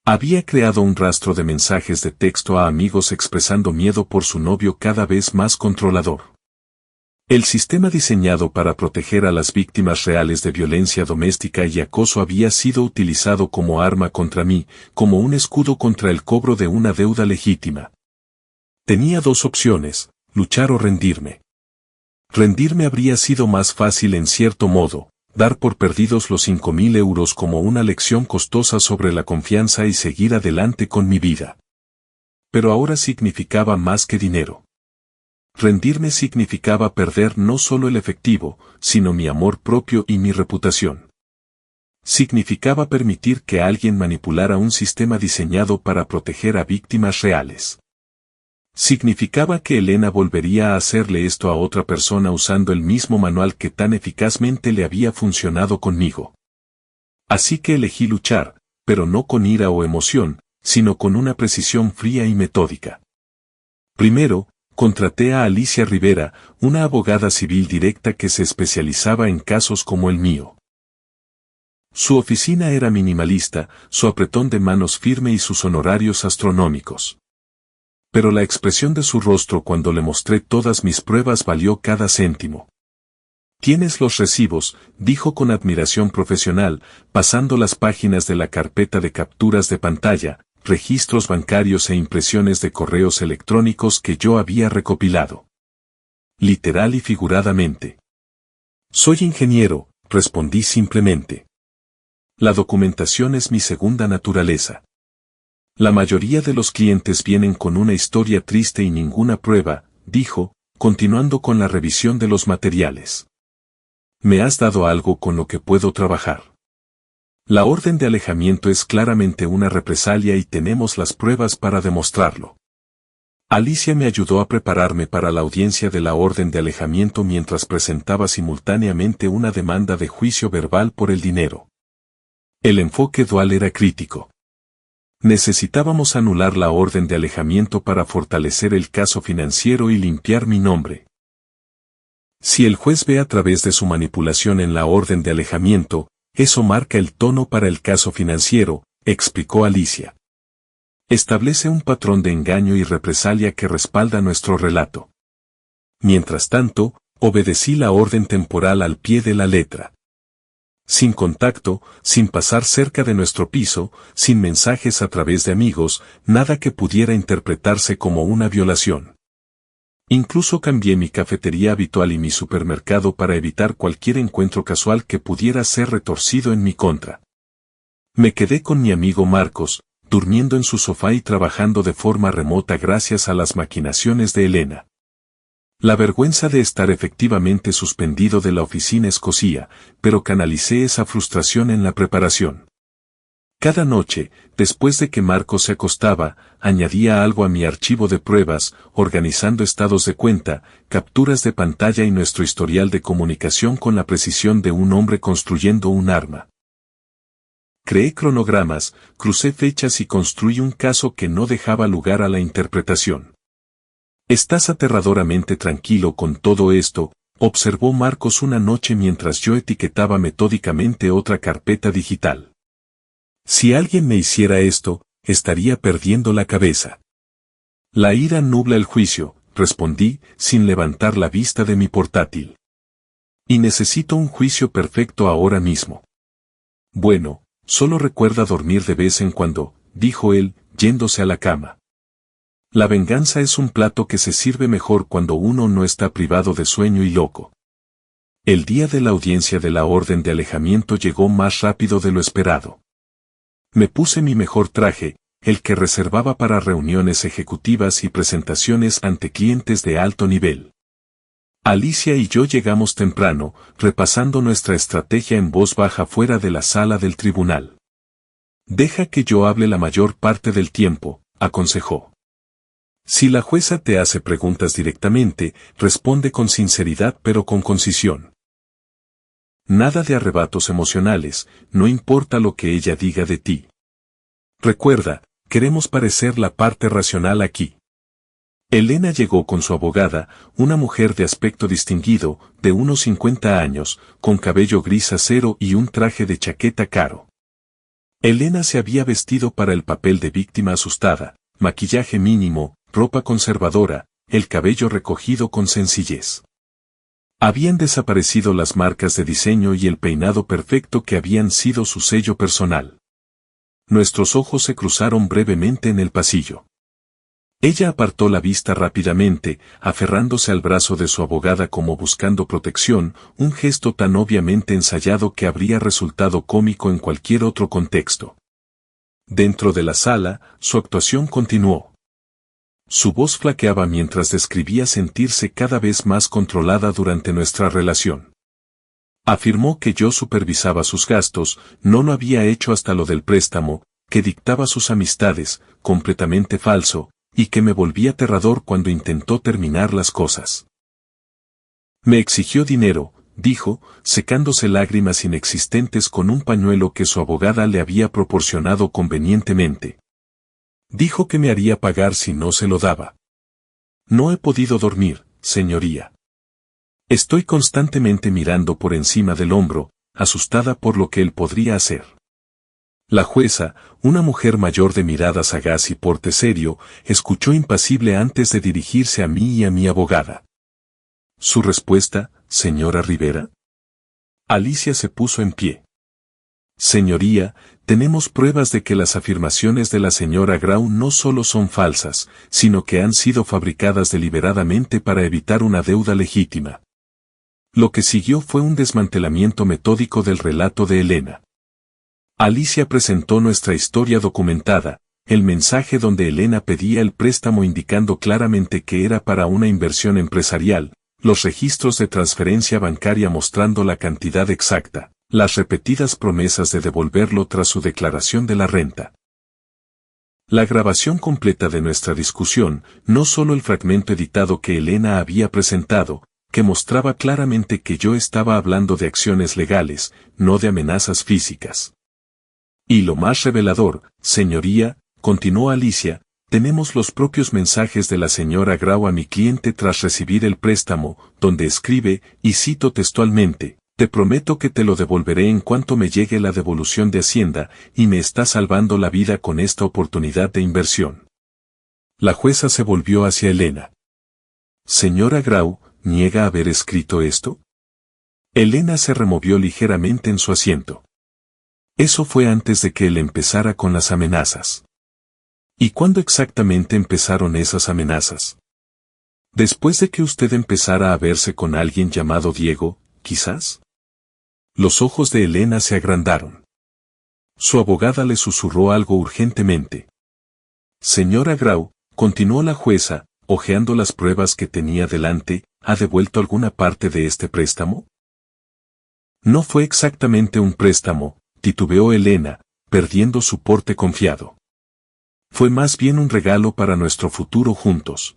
Había creado un rastro de mensajes de texto a amigos expresando miedo por su novio cada vez más controlador. El sistema diseñado para proteger a las víctimas reales de violencia doméstica y acoso había sido utilizado como arma contra mí, como un escudo contra el cobro de una deuda legítima. Tenía dos opciones, luchar o rendirme. Rendirme habría sido más fácil en cierto modo, dar por perdidos los 5.000 euros como una lección costosa sobre la confianza y seguir adelante con mi vida. Pero ahora significaba más que dinero. Rendirme significaba perder no solo el efectivo, sino mi amor propio y mi reputación. Significaba permitir que alguien manipulara un sistema diseñado para proteger a víctimas reales. Significaba que Elena volvería a hacerle esto a otra persona usando el mismo manual que tan eficazmente le había funcionado conmigo. Así que elegí luchar, pero no con ira o emoción, sino con una precisión fría y metódica. Primero, contraté a Alicia Rivera, una abogada civil directa que se especializaba en casos como el mío. Su oficina era minimalista, su apretón de manos firme y sus honorarios astronómicos. Pero la expresión de su rostro cuando le mostré todas mis pruebas valió cada céntimo. «¿Tienes los recibos?», dijo con admiración profesional, pasando las páginas de la carpeta de capturas de pantalla, registros bancarios e impresiones de correos electrónicos que yo había recopilado. Literal y figuradamente. «Soy ingeniero», respondí simplemente. «La documentación es mi segunda naturaleza». La mayoría de los clientes vienen con una historia triste y ninguna prueba, dijo, continuando con la revisión de los materiales. Me has dado algo con lo que puedo trabajar. La orden de alejamiento es claramente una represalia y tenemos las pruebas para demostrarlo. Alicia me ayudó a prepararme para la audiencia de la orden de alejamiento mientras presentaba simultáneamente una demanda de juicio verbal por el dinero. El enfoque dual era crítico. Necesitábamos anular la orden de alejamiento para fortalecer el caso financiero y limpiar mi nombre. Si el juez ve a través de su manipulación en la orden de alejamiento, eso marca el tono para el caso financiero, explicó Alicia. Establece un patrón de engaño y represalia que respalda nuestro relato. Mientras tanto, obedecí la orden temporal al pie de la letra. Sin contacto, sin pasar cerca de nuestro piso, sin mensajes a través de amigos, nada que pudiera interpretarse como una violación. Incluso cambié mi cafetería habitual y mi supermercado para evitar cualquier encuentro casual que pudiera ser retorcido en mi contra. Me quedé con mi amigo Marcos, durmiendo en su sofá y trabajando de forma remota gracias a las maquinaciones de Elena. La vergüenza de estar efectivamente suspendido de la oficina escocía, pero canalicé esa frustración en la preparación. Cada noche, después de que Marcos se acostaba, añadía algo a mi archivo de pruebas, organizando estados de cuenta, capturas de pantalla y nuestro historial de comunicación con la precisión de un hombre construyendo un arma. Creé cronogramas, crucé fechas y construí un caso que no dejaba lugar a la interpretación. «Estás aterradoramente tranquilo con todo esto», observó Marcos una noche mientras yo etiquetaba metódicamente otra carpeta digital. «Si alguien me hiciera esto, estaría perdiendo la cabeza». «La ira nubla el juicio», respondí, sin levantar la vista de mi portátil. «Y necesito un juicio perfecto ahora mismo». «Bueno, solo recuerda dormir de vez en cuando», dijo él, yéndose a la cama. La venganza es un plato que se sirve mejor cuando uno no está privado de sueño y loco. El día de la audiencia de la orden de alejamiento llegó más rápido de lo esperado. Me puse mi mejor traje, el que reservaba para reuniones ejecutivas y presentaciones ante clientes de alto nivel. Alicia y yo llegamos temprano, repasando nuestra estrategia en voz baja fuera de la sala del tribunal. Deja que yo hable la mayor parte del tiempo, aconsejó. Si la jueza te hace preguntas directamente, responde con sinceridad pero con concisión. Nada de arrebatos emocionales, no importa lo que ella diga de ti. Recuerda, queremos parecer la parte racional aquí. Elena llegó con su abogada, una mujer de aspecto distinguido, de unos 50 años, con cabello gris acero y un traje de chaqueta caro. Elena se había vestido para el papel de víctima asustada, maquillaje mínimo, ropa conservadora, el cabello recogido con sencillez. Habían desaparecido las marcas de diseño y el peinado perfecto que habían sido su sello personal. Nuestros ojos se cruzaron brevemente en el pasillo. Ella apartó la vista rápidamente, aferrándose al brazo de su abogada como buscando protección, un gesto tan obviamente ensayado que habría resultado cómico en cualquier otro contexto. Dentro de la sala, su actuación continuó. Su voz flaqueaba mientras describía sentirse cada vez más controlada durante nuestra relación. Afirmó que yo supervisaba sus gastos, no lo había hecho hasta lo del préstamo, que dictaba sus amistades, completamente falso, y que me volvía aterrador cuando intentó terminar las cosas. Me exigió dinero, dijo, secándose lágrimas inexistentes con un pañuelo que su abogada le había proporcionado convenientemente. Dijo que me haría pagar si no se lo daba. No he podido dormir, señoría. Estoy constantemente mirando por encima del hombro, asustada por lo que él podría hacer. La jueza, una mujer mayor de mirada sagaz y porte serio, escuchó impasible antes de dirigirse a mí y a mi abogada. ¿Su respuesta, señora Rivera? Alicia se puso en pie. Señoría, tenemos pruebas de que las afirmaciones de la señora Grau no solo son falsas, sino que han sido fabricadas deliberadamente para evitar una deuda legítima. Lo que siguió fue un desmantelamiento metódico del relato de Elena. Alicia presentó nuestra historia documentada, el mensaje donde Elena pedía el préstamo indicando claramente que era para una inversión empresarial, los registros de transferencia bancaria mostrando la cantidad exacta, las repetidas promesas de devolverlo tras su declaración de la renta. La grabación completa de nuestra discusión, no solo el fragmento editado que Elena había presentado, que mostraba claramente que yo estaba hablando de acciones legales, no de amenazas físicas. Y lo más revelador, señoría, continuó Alicia, tenemos los propios mensajes de la señora Grau a mi cliente tras recibir el préstamo, donde escribe, y cito textualmente, te prometo que te lo devolveré en cuanto me llegue la devolución de Hacienda, y me está salvando la vida con esta oportunidad de inversión. La jueza se volvió hacia Elena. Señora Grau, ¿niega haber escrito esto? Elena se removió ligeramente en su asiento. Eso fue antes de que él empezara con las amenazas. ¿Y cuándo exactamente empezaron esas amenazas? Después de que usted empezara a verse con alguien llamado Diego, quizás. Los ojos de Elena se agrandaron. Su abogada le susurró algo urgentemente. Señora Grau, continuó la jueza, hojeando las pruebas que tenía delante, ¿ha devuelto alguna parte de este préstamo? No fue exactamente un préstamo, titubeó Elena, perdiendo su porte confiado. Fue más bien un regalo para nuestro futuro juntos.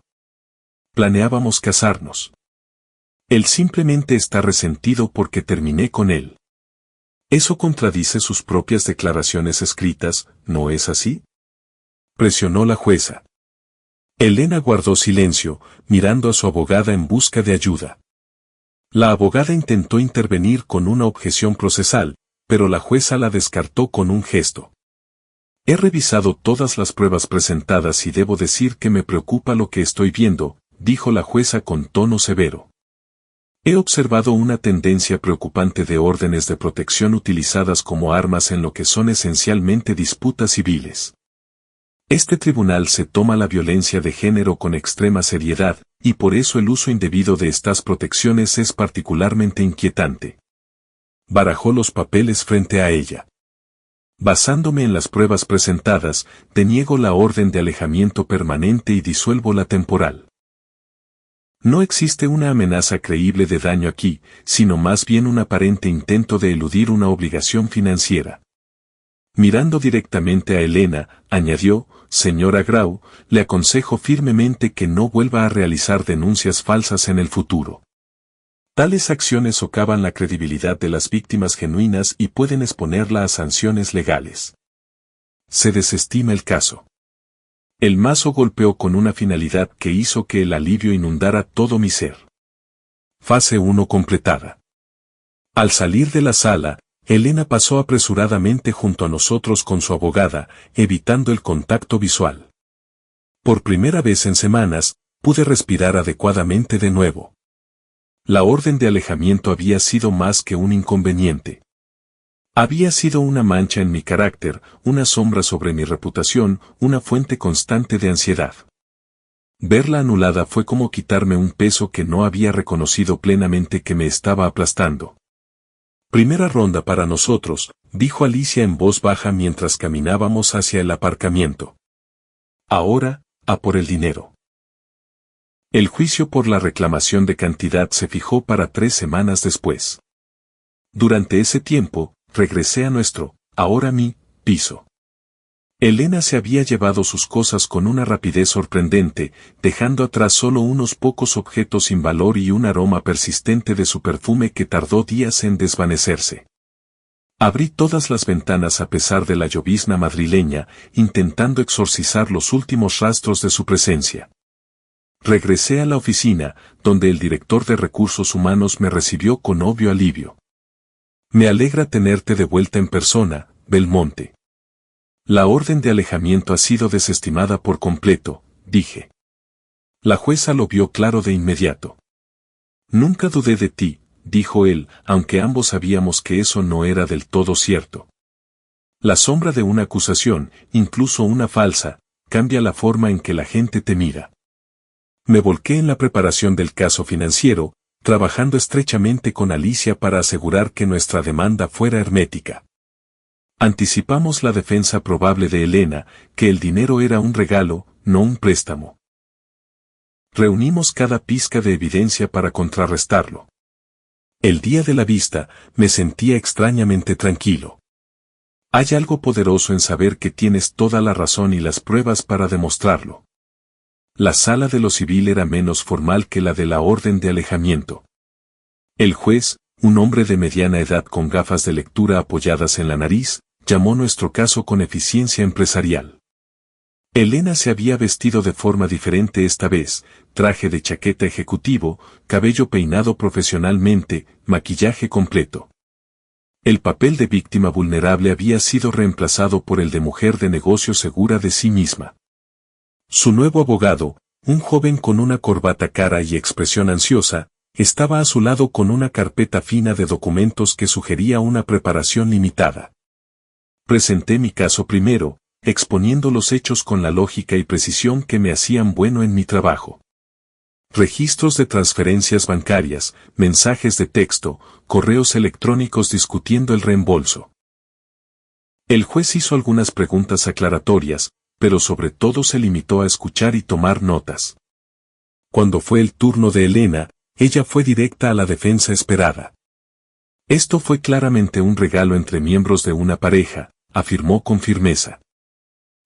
Planeábamos casarnos. Él simplemente está resentido porque terminé con él. Eso contradice sus propias declaraciones escritas, ¿no es así? Presionó la jueza. Elena guardó silencio, mirando a su abogada en busca de ayuda. La abogada intentó intervenir con una objeción procesal, pero la jueza la descartó con un gesto. He revisado todas las pruebas presentadas y debo decir que me preocupa lo que estoy viendo, dijo la jueza con tono severo. He observado una tendencia preocupante de órdenes de protección utilizadas como armas en lo que son esencialmente disputas civiles. Este tribunal se toma la violencia de género con extrema seriedad, y por eso el uso indebido de estas protecciones es particularmente inquietante. Barajó los papeles frente a ella. Basándome en las pruebas presentadas, deniego la orden de alejamiento permanente y disuelvo la temporal. No existe una amenaza creíble de daño aquí, sino más bien un aparente intento de eludir una obligación financiera. Mirando directamente a Elena, añadió, señora Grau, le aconsejo firmemente que no vuelva a realizar denuncias falsas en el futuro. Tales acciones socavan la credibilidad de las víctimas genuinas y pueden exponerla a sanciones legales. Se desestima el caso. El mazo golpeó con una finalidad que hizo que el alivio inundara todo mi ser. Fase 1 completada. Al salir de la sala, Elena pasó apresuradamente junto a nosotros con su abogada, evitando el contacto visual. Por primera vez en semanas, pude respirar adecuadamente de nuevo. La orden de alejamiento había sido más que un inconveniente. Había sido una mancha en mi carácter, una sombra sobre mi reputación, una fuente constante de ansiedad. Verla anulada fue como quitarme un peso que no había reconocido plenamente que me estaba aplastando. Primera ronda para nosotros, dijo Alicia en voz baja mientras caminábamos hacia el aparcamiento. Ahora, a por el dinero. El juicio por la reclamación de cantidad se fijó para 3 semanas después. Durante ese tiempo, regresé a nuestro, ahora mi, piso. Elena se había llevado sus cosas con una rapidez sorprendente, dejando atrás solo unos pocos objetos sin valor y un aroma persistente de su perfume que tardó días en desvanecerse. Abrí todas las ventanas a pesar de la llovizna madrileña, intentando exorcizar los últimos rastros de su presencia. Regresé a la oficina, donde el director de Recursos Humanos me recibió con obvio alivio. Me alegra tenerte de vuelta en persona, Belmonte. La orden de alejamiento ha sido desestimada por completo, dije. La jueza lo vio claro de inmediato. Nunca dudé de ti, dijo él, aunque ambos sabíamos que eso no era del todo cierto. La sombra de una acusación, incluso una falsa, cambia la forma en que la gente te mira. Me volqué en la preparación del caso financiero, trabajando estrechamente con Alicia para asegurar que nuestra demanda fuera hermética. Anticipamos la defensa probable de Elena, que el dinero era un regalo, no un préstamo. Reunimos cada pizca de evidencia para contrarrestarlo. El día de la vista, me sentía extrañamente tranquilo. Hay algo poderoso en saber que tienes toda la razón y las pruebas para demostrarlo. La sala de lo civil era menos formal que la de la orden de alejamiento. El juez, un hombre de mediana edad con gafas de lectura apoyadas en la nariz, llamó nuestro caso con eficiencia empresarial. Elena se había vestido de forma diferente esta vez, traje de chaqueta ejecutivo, cabello peinado profesionalmente, maquillaje completo. El papel de víctima vulnerable había sido reemplazado por el de mujer de negocio segura de sí misma. Su nuevo abogado, un joven con una corbata cara y expresión ansiosa, estaba a su lado con una carpeta fina de documentos que sugería una preparación limitada. Presenté mi caso primero, exponiendo los hechos con la lógica y precisión que me hacían bueno en mi trabajo. Registros de transferencias bancarias, mensajes de texto, correos electrónicos discutiendo el reembolso. El juez hizo algunas preguntas aclaratorias, pero sobre todo se limitó a escuchar y tomar notas. Cuando fue el turno de Elena, ella fue directa a la defensa esperada. Esto fue claramente un regalo entre miembros de una pareja, afirmó con firmeza.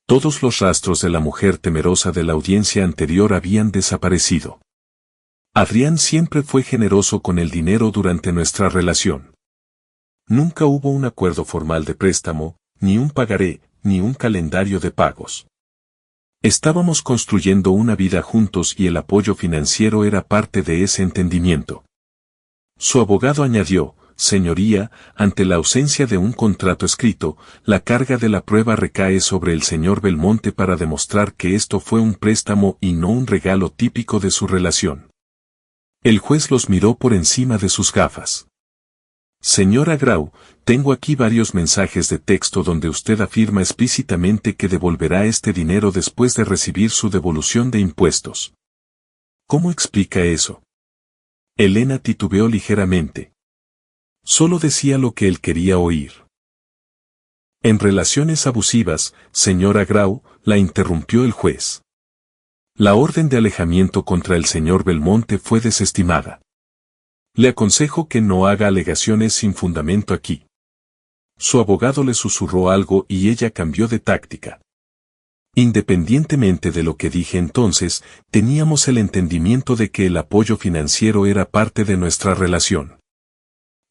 Todos los rastros de la mujer temerosa de la audiencia anterior habían desaparecido. Adrián siempre fue generoso con el dinero durante nuestra relación. Nunca hubo un acuerdo formal de préstamo, ni un pagaré, ni un calendario de pagos. Estábamos construyendo una vida juntos y el apoyo financiero era parte de ese entendimiento. Su abogado añadió, señoría, ante la ausencia de un contrato escrito, la carga de la prueba recae sobre el señor Belmonte para demostrar que esto fue un préstamo y no un regalo típico de su relación. El juez los miró por encima de sus gafas. Señora Grau, tengo aquí varios mensajes de texto donde usted afirma explícitamente que devolverá este dinero después de recibir su devolución de impuestos. ¿Cómo explica eso? Elena titubeó ligeramente. Solo decía lo que él quería oír. En relaciones abusivas, señora Grau, la interrumpió el juez. La orden de alejamiento contra el señor Belmonte fue desestimada. Le aconsejo que no haga alegaciones sin fundamento aquí. Su abogado le susurró algo y ella cambió de táctica. Independientemente de lo que dije entonces, teníamos el entendimiento de que el apoyo financiero era parte de nuestra relación.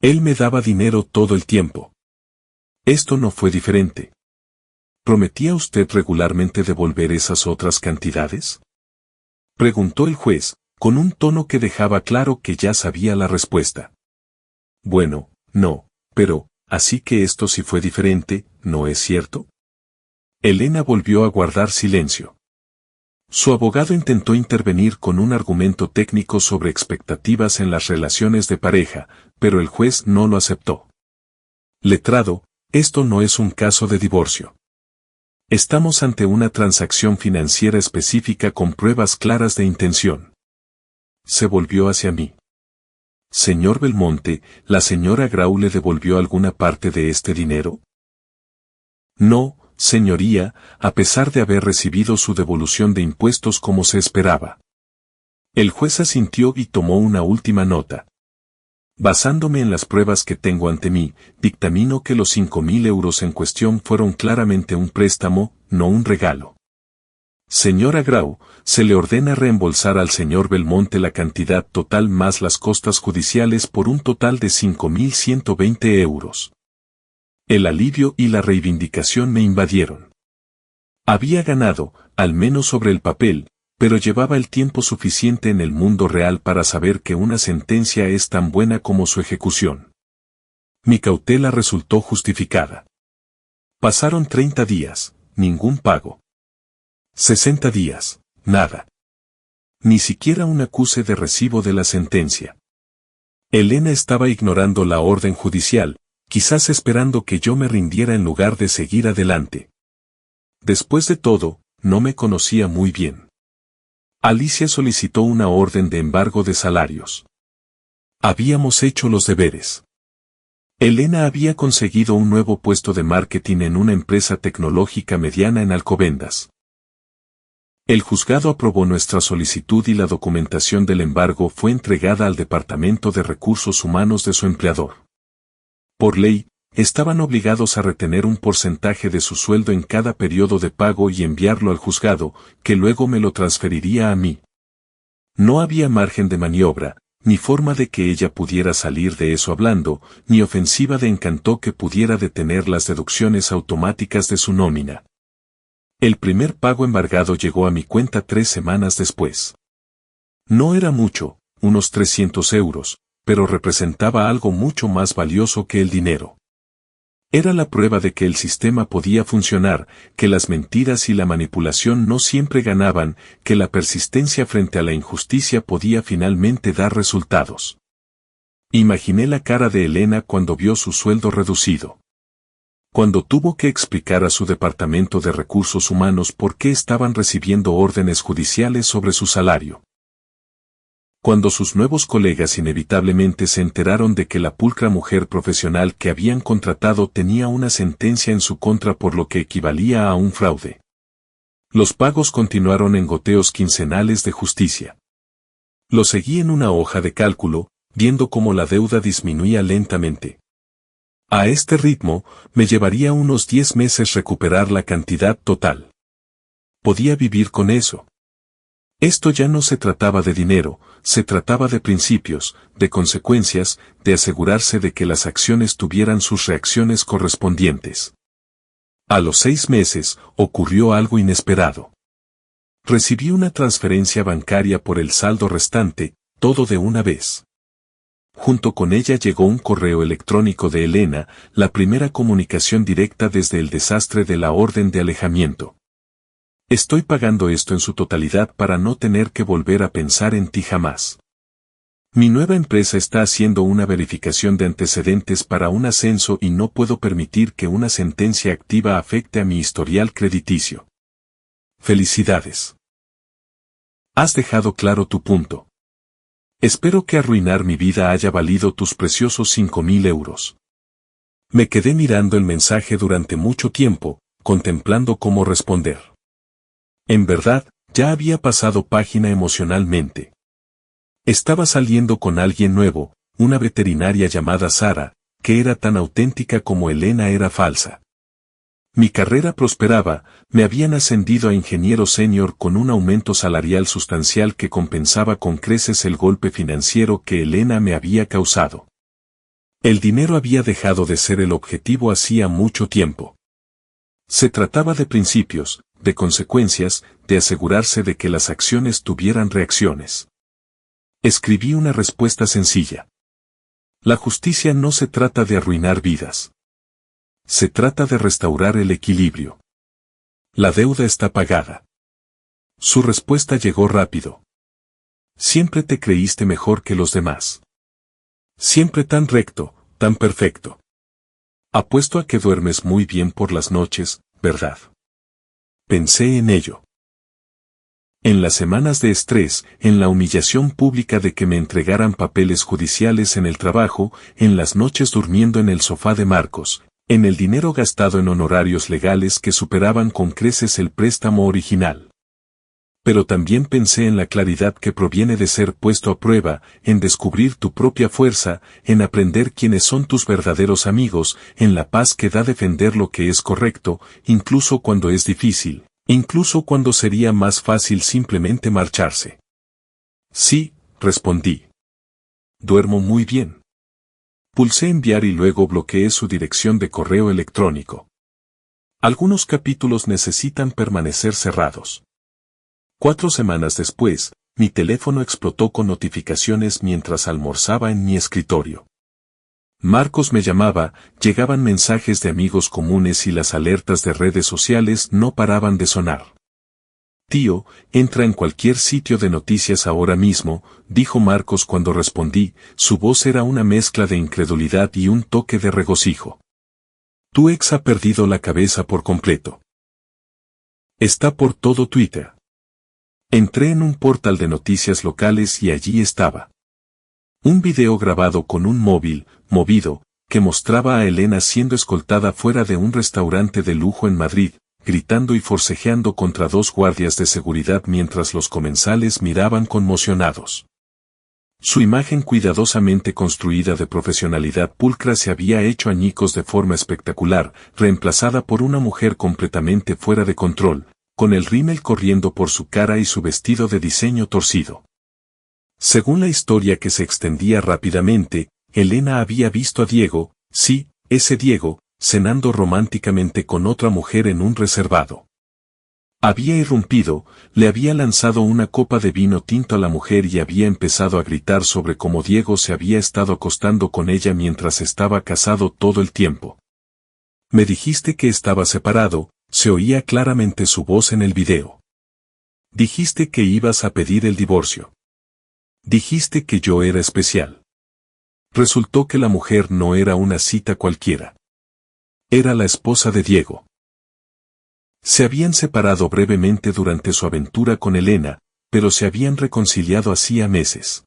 Él me daba dinero todo el tiempo. Esto no fue diferente. ¿Prometía usted regularmente devolver esas otras cantidades?, preguntó el juez, con un tono que dejaba claro que ya sabía la respuesta. Bueno, no, pero, así que esto sí fue diferente, ¿no es cierto? Elena volvió a guardar silencio. Su abogado intentó intervenir con un argumento técnico sobre expectativas en las relaciones de pareja, pero el juez no lo aceptó. Letrado, esto no es un caso de divorcio. Estamos ante una transacción financiera específica con pruebas claras de intención. Se volvió hacia mí. Señor Belmonte, ¿la señora Grau le devolvió alguna parte de este dinero? No, señoría, a pesar de haber recibido su devolución de impuestos como se esperaba. El juez asintió y tomó una última nota. Basándome en las pruebas que tengo ante mí, dictamino que los 5.000 euros en cuestión fueron claramente un préstamo, no un regalo. Señora Grau, se le ordena reembolsar al señor Belmonte la cantidad total más las costas judiciales por un total de 5.120 euros. El alivio y la reivindicación me invadieron. Había ganado, al menos sobre el papel, pero llevaba el tiempo suficiente en el mundo real para saber que una sentencia es tan buena como su ejecución. Mi cautela resultó justificada. Pasaron 30 días, ningún pago. 60 días, nada. Ni siquiera un acuse de recibo de la sentencia. Elena estaba ignorando la orden judicial, quizás esperando que yo me rindiera en lugar de seguir adelante. Después de todo, no me conocía muy bien. Alicia solicitó una orden de embargo de salarios. Habíamos hecho los deberes. Elena había conseguido un nuevo puesto de marketing en una empresa tecnológica mediana en Alcobendas. El juzgado aprobó nuestra solicitud y la documentación del embargo fue entregada al Departamento de Recursos Humanos de su empleador. Por ley, estaban obligados a retener un porcentaje de su sueldo en cada periodo de pago y enviarlo al juzgado, que luego me lo transferiría a mí. No había margen de maniobra, ni forma de que ella pudiera salir de eso hablando, ni ofensiva de Encantó que pudiera detener las deducciones automáticas de su nómina. El primer pago embargado llegó a mi cuenta 3 semanas después. No era mucho, unos 300 euros, pero representaba algo mucho más valioso que el dinero. Era la prueba de que el sistema podía funcionar, que las mentiras y la manipulación no siempre ganaban, que la persistencia frente a la injusticia podía finalmente dar resultados. Imaginé la cara de Elena cuando vio su sueldo reducido. Cuando tuvo que explicar a su departamento de recursos humanos por qué estaban recibiendo órdenes judiciales sobre su salario. Cuando sus nuevos colegas inevitablemente se enteraron de que la pulcra mujer profesional que habían contratado tenía una sentencia en su contra por lo que equivalía a un fraude. Los pagos continuaron en goteos quincenales de justicia. Lo seguí en una hoja de cálculo, viendo cómo la deuda disminuía lentamente. A este ritmo, me llevaría unos 10 meses recuperar la cantidad total. Podía vivir con eso. Esto ya no se trataba de dinero, se trataba de principios, de consecuencias, de asegurarse de que las acciones tuvieran sus reacciones correspondientes. A los 6 meses, ocurrió algo inesperado. Recibí una transferencia bancaria por el saldo restante, todo de una vez. Junto con ella llegó un correo electrónico de Elena, la primera comunicación directa desde el desastre de la orden de alejamiento. Estoy pagando esto en su totalidad para no tener que volver a pensar en ti jamás. Mi nueva empresa está haciendo una verificación de antecedentes para un ascenso y no puedo permitir que una sentencia activa afecte a mi historial crediticio. Felicidades. Has dejado claro tu punto. Espero que arruinar mi vida haya valido tus preciosos 5.000 euros. Me quedé mirando el mensaje durante mucho tiempo, contemplando cómo responder. En verdad, ya había pasado página emocionalmente. Estaba saliendo con alguien nuevo, una veterinaria llamada Sara, que era tan auténtica como Elena era falsa. Mi carrera prosperaba, me habían ascendido a ingeniero senior con un aumento salarial sustancial que compensaba con creces el golpe financiero que Elena me había causado. El dinero había dejado de ser el objetivo hacía mucho tiempo. Se trataba de principios, de consecuencias, de asegurarse de que las acciones tuvieran reacciones. Escribí una respuesta sencilla. La justicia no se trata de arruinar vidas. Se trata de restaurar el equilibrio. La deuda está pagada. Su respuesta llegó rápido. Siempre te creíste mejor que los demás. Siempre tan recto, tan perfecto. Apuesto a que duermes muy bien por las noches, ¿verdad? Pensé en ello. En las semanas de estrés, en la humillación pública de que me entregaran papeles judiciales en el trabajo, en las noches durmiendo en el sofá de Marcos, en el dinero gastado en honorarios legales que superaban con creces el préstamo original. Pero también pensé en la claridad que proviene de ser puesto a prueba, en descubrir tu propia fuerza, en aprender quiénes son tus verdaderos amigos, en la paz que da defender lo que es correcto, incluso cuando es difícil, incluso cuando sería más fácil simplemente marcharse. Sí, respondí. Duermo muy bien. Pulsé enviar y luego bloqueé su dirección de correo electrónico. Algunos capítulos necesitan permanecer cerrados. 4 semanas después, mi teléfono explotó con notificaciones mientras almorzaba en mi escritorio. Marcos me llamaba, llegaban mensajes de amigos comunes y las alertas de redes sociales no paraban de sonar. Tío, entra en cualquier sitio de noticias ahora mismo, dijo Marcos cuando respondí, su voz era una mezcla de incredulidad y un toque de regocijo. Tu ex ha perdido la cabeza por completo. Está por todo Twitter. Entré en un portal de noticias locales y allí estaba. Un video grabado con un móvil, movido, que mostraba a Elena siendo escoltada fuera de un restaurante de lujo en Madrid, gritando y forcejeando contra 2 guardias de seguridad mientras los comensales miraban conmocionados. Su imagen cuidadosamente construida de profesionalidad pulcra se había hecho añicos de forma espectacular, reemplazada por una mujer completamente fuera de control, con el rímel corriendo por su cara y su vestido de diseño torcido. Según la historia que se extendía rápidamente, Elena había visto a Diego, sí, ese Diego, cenando románticamente con otra mujer en un reservado. Había irrumpido, le había lanzado una copa de vino tinto a la mujer y había empezado a gritar sobre cómo Diego se había estado acostando con ella mientras estaba casado todo el tiempo. Me dijiste que estaba separado, se oía claramente su voz en el video. Dijiste que ibas a pedir el divorcio. Dijiste que yo era especial. Resultó que la mujer no era una cita cualquiera. Era la esposa de Diego. Se habían separado brevemente durante su aventura con Elena, pero se habían reconciliado hacía meses.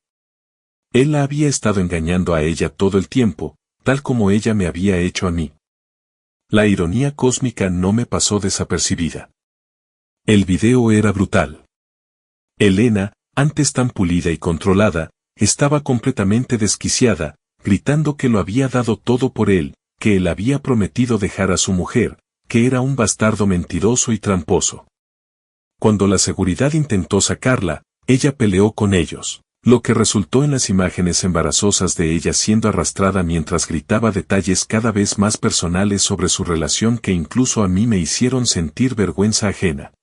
Él la había estado engañando a ella todo el tiempo, tal como ella me había hecho a mí. La ironía cósmica no me pasó desapercibida. El video era brutal. Elena, antes tan pulida y controlada, estaba completamente desquiciada, gritando que lo había dado todo por él, que él había prometido dejar a su mujer, que era un bastardo mentiroso y tramposo. Cuando la seguridad intentó sacarla, ella peleó con ellos, lo que resultó en las imágenes embarazosas de ella siendo arrastrada mientras gritaba detalles cada vez más personales sobre su relación que incluso a mí me hicieron sentir vergüenza ajena.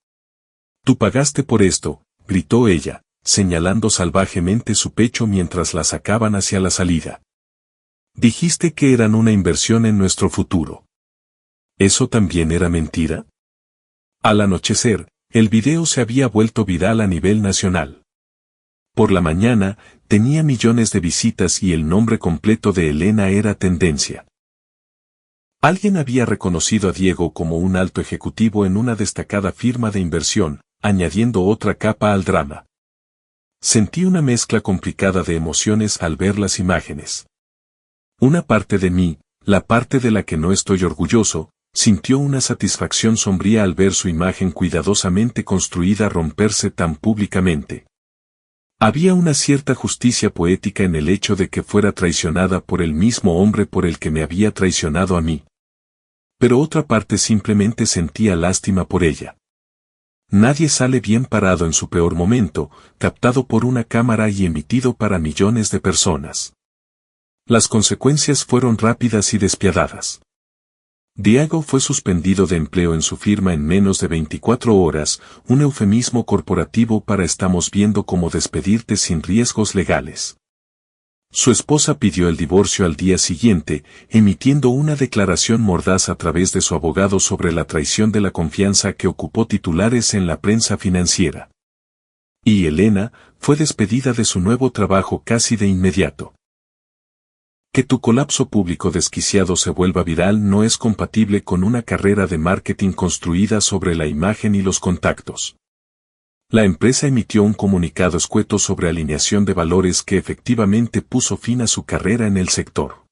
Tú pagaste por esto, gritó ella, señalando salvajemente su pecho mientras la sacaban hacia la salida. Dijiste que eran una inversión en nuestro futuro. ¿Eso también era mentira? Al anochecer, el video se había vuelto viral a nivel nacional. Por la mañana, tenía millones de visitas y el nombre completo de Elena era tendencia. Alguien había reconocido a Diego como un alto ejecutivo en una destacada firma de inversión, añadiendo otra capa al drama. Sentí una mezcla complicada de emociones al ver las imágenes. Una parte de mí, la parte de la que no estoy orgulloso, sintió una satisfacción sombría al ver su imagen cuidadosamente construida romperse tan públicamente. Había una cierta justicia poética en el hecho de que fuera traicionada por el mismo hombre por el que me había traicionado a mí. Pero otra parte simplemente sentía lástima por ella. Nadie sale bien parado en su peor momento, captado por una cámara y emitido para millones de personas. Las consecuencias fueron rápidas y despiadadas. Diego fue suspendido de empleo en su firma en menos de 24 horas, un eufemismo corporativo para estamos viendo cómo despedirte sin riesgos legales. Su esposa pidió el divorcio al día siguiente, emitiendo una declaración mordaz a través de su abogado sobre la traición de la confianza que ocupó titulares en la prensa financiera. Y Elena fue despedida de su nuevo trabajo casi de inmediato. Que tu colapso público desquiciado se vuelva viral no es compatible con una carrera de marketing construida sobre la imagen y los contactos. La empresa emitió un comunicado escueto sobre alineación de valores que efectivamente puso fin a su carrera en el sector.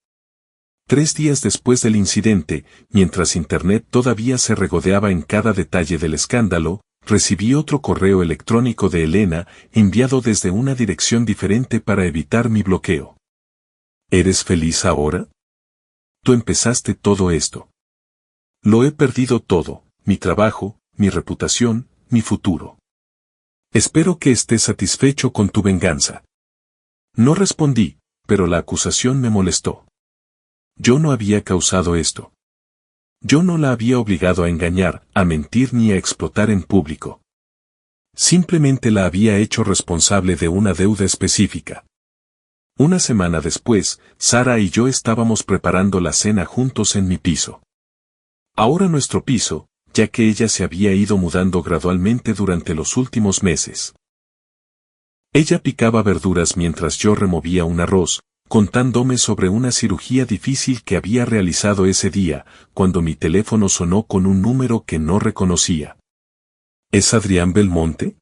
3 días después del incidente, mientras Internet todavía se regodeaba en cada detalle del escándalo, recibí otro correo electrónico de Elena, enviado desde una dirección diferente para evitar mi bloqueo. ¿Eres feliz ahora? Tú empezaste todo esto. Lo he perdido todo, mi trabajo, mi reputación, mi futuro. Espero que estés satisfecho con tu venganza. No respondí, pero la acusación me molestó. Yo no había causado esto. Yo no la había obligado a engañar, a mentir ni a explotar en público. Simplemente la había hecho responsable de una deuda específica. Una semana después, Sara y yo estábamos preparando la cena juntos en mi piso. Ahora nuestro piso, ya que ella se había ido mudando gradualmente durante los últimos meses. Ella picaba verduras mientras yo removía un arroz, contándome sobre una cirugía difícil que había realizado ese día, cuando mi teléfono sonó con un número que no reconocía. ¿Es Adrián Belmonte?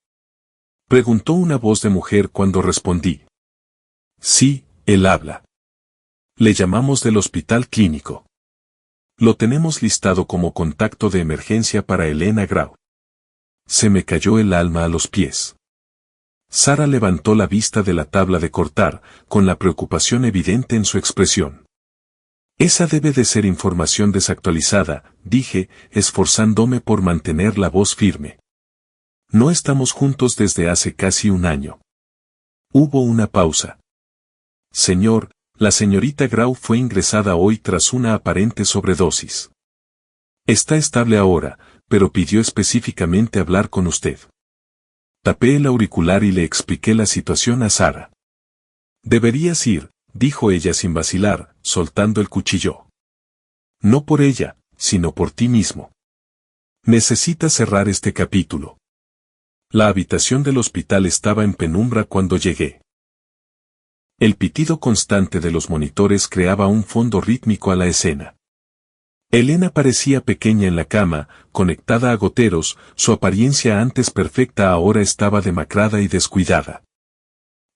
Preguntó una voz de mujer cuando respondí. Sí, él habla. Le llamamos del hospital clínico. Lo tenemos listado como contacto de emergencia para Elena Grau. Se me cayó el alma a los pies. Sara levantó la vista de la tabla de cortar, con la preocupación evidente en su expresión. Esa debe de ser información desactualizada, dije, esforzándome por mantener la voz firme. No estamos juntos desde hace casi un año. Hubo una pausa. Señor, la señorita Grau fue ingresada hoy tras una aparente sobredosis. Está estable ahora, pero pidió específicamente hablar con usted. Tapé el auricular y le expliqué la situación a Sara. Deberías ir, dijo ella sin vacilar, soltando el cuchillo. No por ella, sino por ti mismo. Necesitas cerrar este capítulo. La habitación del hospital estaba en penumbra cuando llegué. El pitido constante de los monitores creaba un fondo rítmico a la escena. Elena parecía pequeña en la cama, conectada a goteros, su apariencia antes perfecta ahora estaba demacrada y descuidada.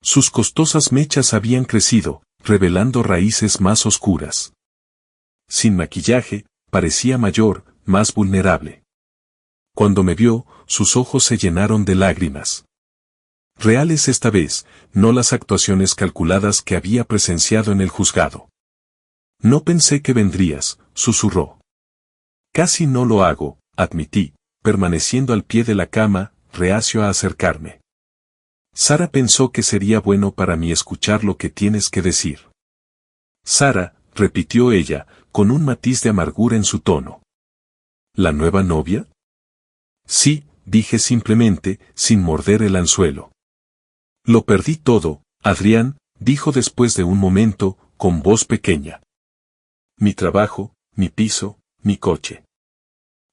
Sus costosas mechas habían crecido, revelando raíces más oscuras. Sin maquillaje, parecía mayor, más vulnerable. Cuando me vio, sus ojos se llenaron de lágrimas. Reales esta vez, no las actuaciones calculadas que había presenciado en el juzgado. No pensé que vendrías, susurró. Casi no lo hago, admití, permaneciendo al pie de la cama, reacio a acercarme. Sara pensó que sería bueno para mí escuchar lo que tienes que decir. Sara, repitió ella, con un matiz de amargura en su tono. ¿La nueva novia? Sí, dije simplemente, sin morder el anzuelo. Lo perdí todo, Adrián, dijo después de un momento, con voz pequeña. Mi trabajo, mi piso, mi coche.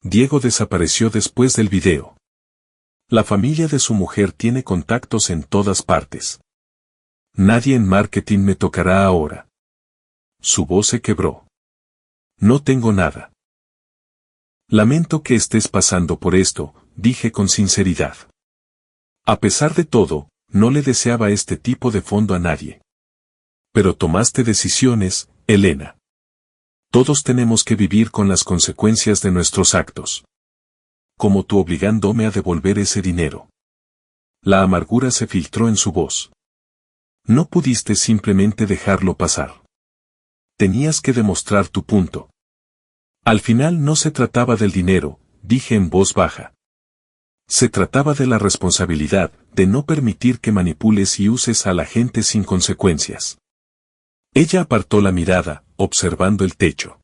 Diego desapareció después del video. La familia de su mujer tiene contactos en todas partes. Nadie en marketing me tocará ahora. Su voz se quebró. No tengo nada. Lamento que estés pasando por esto, dije con sinceridad. A pesar de todo, no le deseaba este tipo de fondo a nadie. Pero tomaste decisiones, Elena. Todos tenemos que vivir con las consecuencias de nuestros actos. Como tú obligándome a devolver ese dinero. La amargura se filtró en su voz. No pudiste simplemente dejarlo pasar. Tenías que demostrar tu punto. Al final no se trataba del dinero, dije en voz baja. Se trataba de la responsabilidad, de no permitir que manipules y uses a la gente sin consecuencias. Ella apartó la mirada, observando el techo.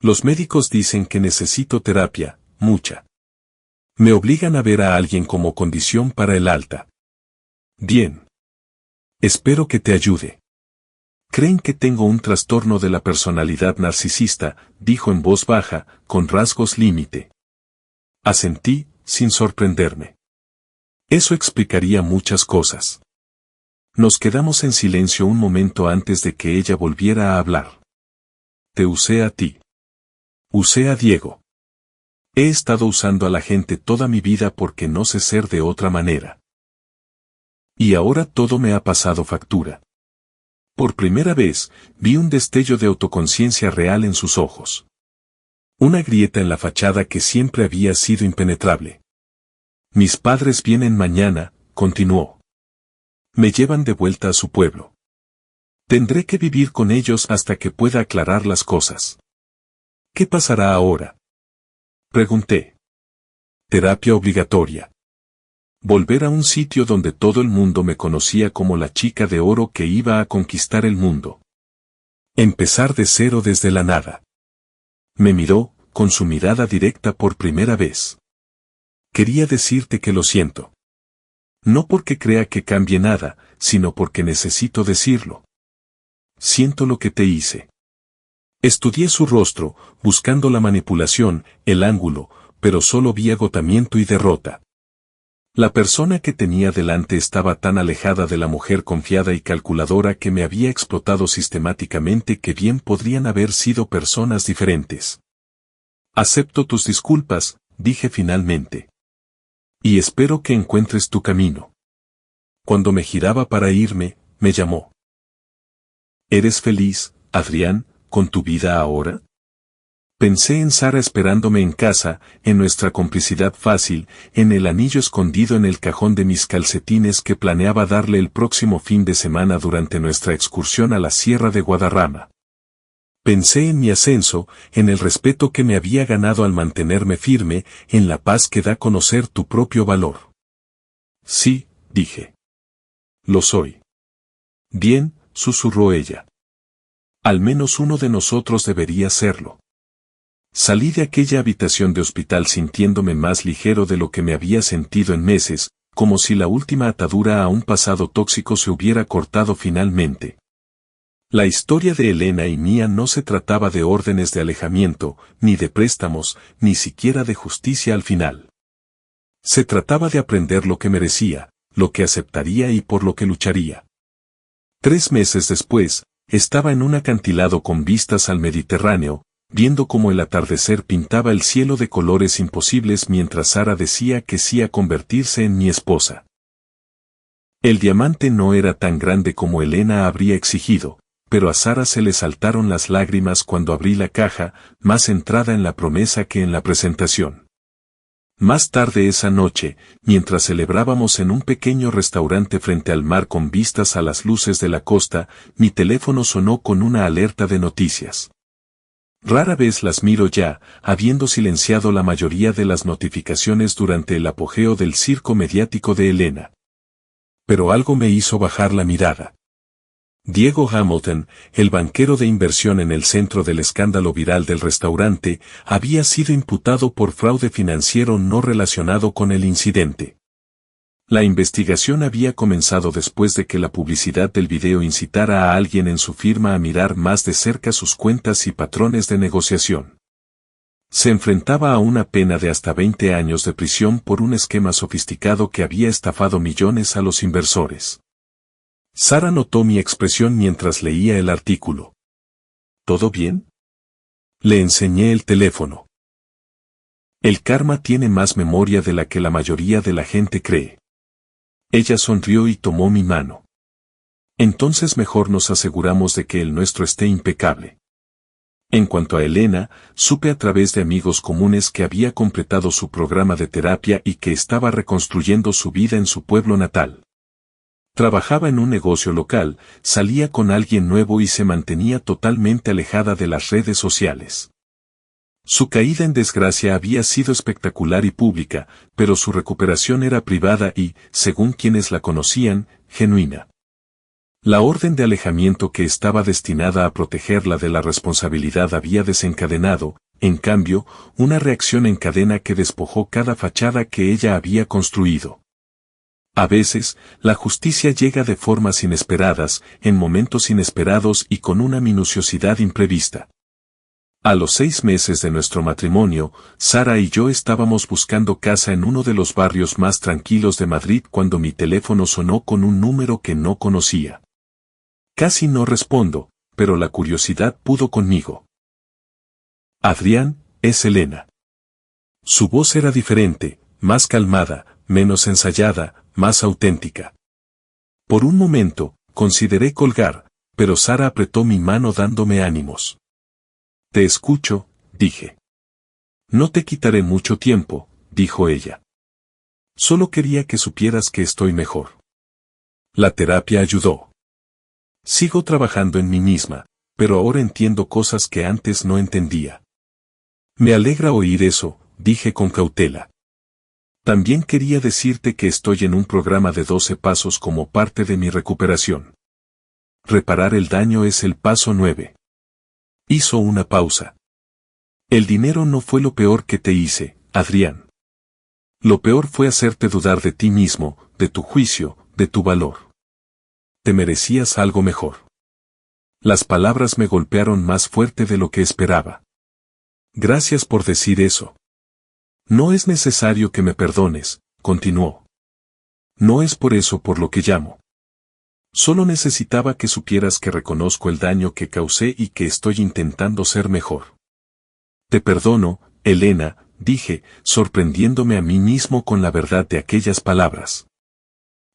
Los médicos dicen que necesito terapia, mucha. Me obligan a ver a alguien como condición para el alta. Bien. Espero que te ayude. Creen que tengo un trastorno de la personalidad narcisista, dijo en voz baja, con rasgos límite. Asentí, sin sorprenderme. Eso explicaría muchas cosas. Nos quedamos en silencio un momento antes de que ella volviera a hablar. Te usé a ti. Usé a Diego. He estado usando a la gente toda mi vida porque no sé ser de otra manera. Y ahora todo me ha pasado factura. Por primera vez, vi un destello de autoconciencia real en sus ojos. Una grieta en la fachada que siempre había sido impenetrable. Mis padres vienen mañana, continuó. Me llevan de vuelta a su pueblo. Tendré que vivir con ellos hasta que pueda aclarar las cosas. ¿Qué pasará ahora? Pregunté. Terapia obligatoria. Volver a un sitio donde todo el mundo me conocía como la chica de oro que iba a conquistar el mundo. Empezar de cero desde la nada. Me miró, con su mirada directa por primera vez. Quería decirte que lo siento. No porque crea que cambie nada, sino porque necesito decirlo. Siento lo que te hice. Estudié su rostro, buscando la manipulación, el ángulo, pero solo vi agotamiento y derrota. La persona que tenía delante estaba tan alejada de la mujer confiada y calculadora que me había explotado sistemáticamente que bien podrían haber sido personas diferentes. Acepto tus disculpas, dije finalmente. Y espero que encuentres tu camino. Cuando me giraba para irme, me llamó. ¿Eres feliz, Adrián, con tu vida ahora? Pensé en Sara esperándome en casa, en nuestra complicidad fácil, en el anillo escondido en el cajón de mis calcetines que planeaba darle el próximo fin de semana durante nuestra excursión a la Sierra de Guadarrama. Pensé en mi ascenso, en el respeto que me había ganado al mantenerme firme, en la paz que da a conocer tu propio valor. Sí, dije. Lo soy. Bien, susurró ella. Al menos uno de nosotros debería serlo. Salí de aquella habitación de hospital sintiéndome más ligero de lo que me había sentido en meses, como si la última atadura a un pasado tóxico se hubiera cortado finalmente. La historia de Elena y mía no se trataba de órdenes de alejamiento, ni de préstamos, ni siquiera de justicia al final. Se trataba de aprender lo que merecía, lo que aceptaría y por lo que lucharía. 3 meses después, estaba en un acantilado con vistas al Mediterráneo, viendo cómo el atardecer pintaba el cielo de colores imposibles mientras Sara decía que sí a convertirse en mi esposa. El diamante no era tan grande como Elena habría exigido, pero a Sara se le saltaron las lágrimas cuando abrí la caja, más centrada en la promesa que en la presentación. Más tarde esa noche, mientras celebrábamos en un pequeño restaurante frente al mar con vistas a las luces de la costa, mi teléfono sonó con una alerta de noticias. Rara vez las miro ya, habiendo silenciado la mayoría de las notificaciones durante el apogeo del circo mediático de Elena. Pero algo me hizo bajar la mirada. Diego Hamilton, el banquero de inversión en el centro del escándalo viral del restaurante, había sido imputado por fraude financiero no relacionado con el incidente. La investigación había comenzado después de que la publicidad del video incitara a alguien en su firma a mirar más de cerca sus cuentas y patrones de negociación. Se enfrentaba a una pena de hasta 20 años de prisión por un esquema sofisticado que había estafado millones a los inversores. Sara notó mi expresión mientras leía el artículo. ¿Todo bien? Le enseñé el teléfono. El karma tiene más memoria de la que la mayoría de la gente cree. Ella sonrió y tomó mi mano. Entonces mejor nos aseguramos de que el nuestro esté impecable. En cuanto a Elena, supe a través de amigos comunes que había completado su programa de terapia y que estaba reconstruyendo su vida en su pueblo natal. Trabajaba en un negocio local, salía con alguien nuevo y se mantenía totalmente alejada de las redes sociales. Su caída en desgracia había sido espectacular y pública, pero su recuperación era privada y, según quienes la conocían, genuina. La orden de alejamiento que estaba destinada a protegerla de la responsabilidad había desencadenado, en cambio, una reacción en cadena que despojó cada fachada que ella había construido. A veces, la justicia llega de formas inesperadas, en momentos inesperados y con una minuciosidad imprevista. A los 6 meses de nuestro matrimonio, Sara y yo estábamos buscando casa en uno de los barrios más tranquilos de Madrid cuando mi teléfono sonó con un número que no conocía. Casi no respondo, pero la curiosidad pudo conmigo. Adrián, es Elena. Su voz era diferente, más calmada, menos ensayada, más auténtica. Por un momento, consideré colgar, pero Sara apretó mi mano dándome ánimos. Te escucho, dije. No te quitaré mucho tiempo, dijo ella. Solo quería que supieras que estoy mejor. La terapia ayudó. Sigo trabajando en mí misma, pero ahora entiendo cosas que antes no entendía. Me alegra oír eso, dije con cautela. También quería decirte que estoy en un programa de 12 pasos como parte de mi recuperación. Reparar el daño es el paso 9. Hizo una pausa. El dinero no fue lo peor que te hice, Adrián. Lo peor fue hacerte dudar de ti mismo, de tu juicio, de tu valor. Te merecías algo mejor. Las palabras me golpearon más fuerte de lo que esperaba. Gracias por decir eso. No es necesario que me perdones, continuó. No es por eso por lo que llamo. Solo necesitaba que supieras que reconozco el daño que causé y que estoy intentando ser mejor. Te perdono, Elena, dije, sorprendiéndome a mí mismo con la verdad de aquellas palabras.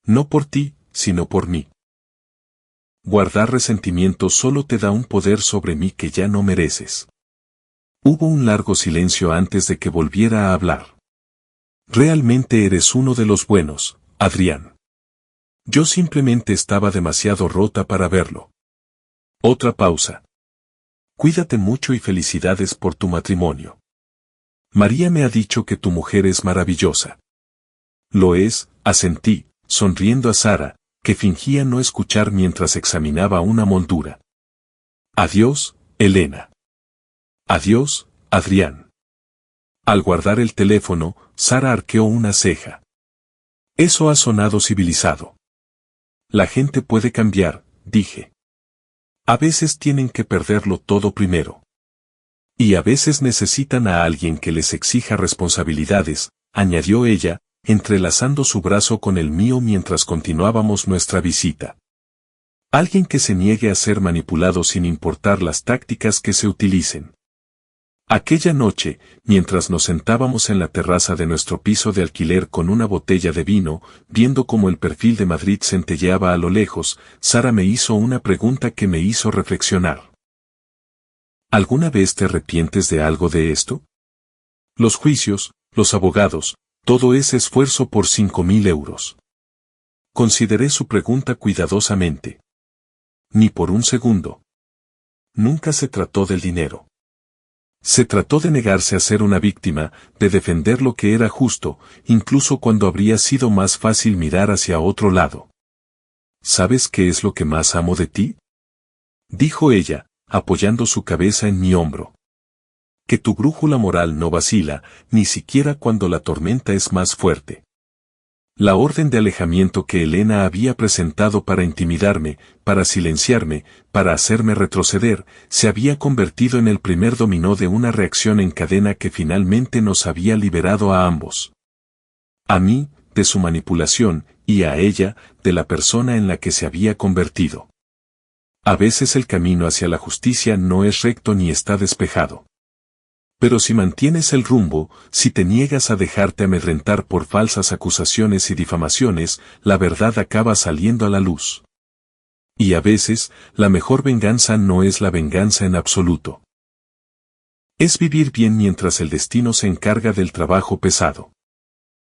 No por ti, sino por mí. Guardar resentimiento solo te da un poder sobre mí que ya no mereces. Hubo un largo silencio antes de que volviera a hablar. Realmente eres uno de los buenos, Adrián. Yo simplemente estaba demasiado rota para verlo. Otra pausa. Cuídate mucho y felicidades por tu matrimonio. María me ha dicho que tu mujer es maravillosa. Lo es, asentí, sonriendo a Sara, que fingía no escuchar mientras examinaba una moldura. Adiós, Elena. Adiós, Adrián. Al guardar el teléfono, Sara arqueó una ceja. Eso ha sonado civilizado. La gente puede cambiar, dije. A veces tienen que perderlo todo primero. Y a veces necesitan a alguien que les exija responsabilidades, añadió ella, entrelazando su brazo con el mío mientras continuábamos nuestra visita. Alguien que se niegue a ser manipulado sin importar las tácticas que se utilicen. Aquella noche, mientras nos sentábamos en la terraza de nuestro piso de alquiler con una botella de vino, viendo cómo el perfil de Madrid centelleaba a lo lejos, Sara me hizo una pregunta que me hizo reflexionar. ¿Alguna vez te arrepientes de algo de esto? Los juicios, los abogados, todo ese esfuerzo por 5.000 euros. Consideré su pregunta cuidadosamente. Ni por un segundo. Nunca se trató del dinero. Se trató de negarse a ser una víctima, de defender lo que era justo, incluso cuando habría sido más fácil mirar hacia otro lado. ¿Sabes qué es lo que más amo de ti? Dijo ella, apoyando su cabeza en mi hombro. Que tu brújula moral no vacila, ni siquiera cuando la tormenta es más fuerte. La orden de alejamiento que Elena había presentado para intimidarme, para silenciarme, para hacerme retroceder, se había convertido en el primer dominó de una reacción en cadena que finalmente nos había liberado a ambos. A mí, de su manipulación, y a ella, de la persona en la que se había convertido. A veces el camino hacia la justicia no es recto ni está despejado. Pero si mantienes el rumbo, si te niegas a dejarte amedrentar por falsas acusaciones y difamaciones, la verdad acaba saliendo a la luz. Y a veces, la mejor venganza no es la venganza en absoluto. Es vivir bien mientras el destino se encarga del trabajo pesado.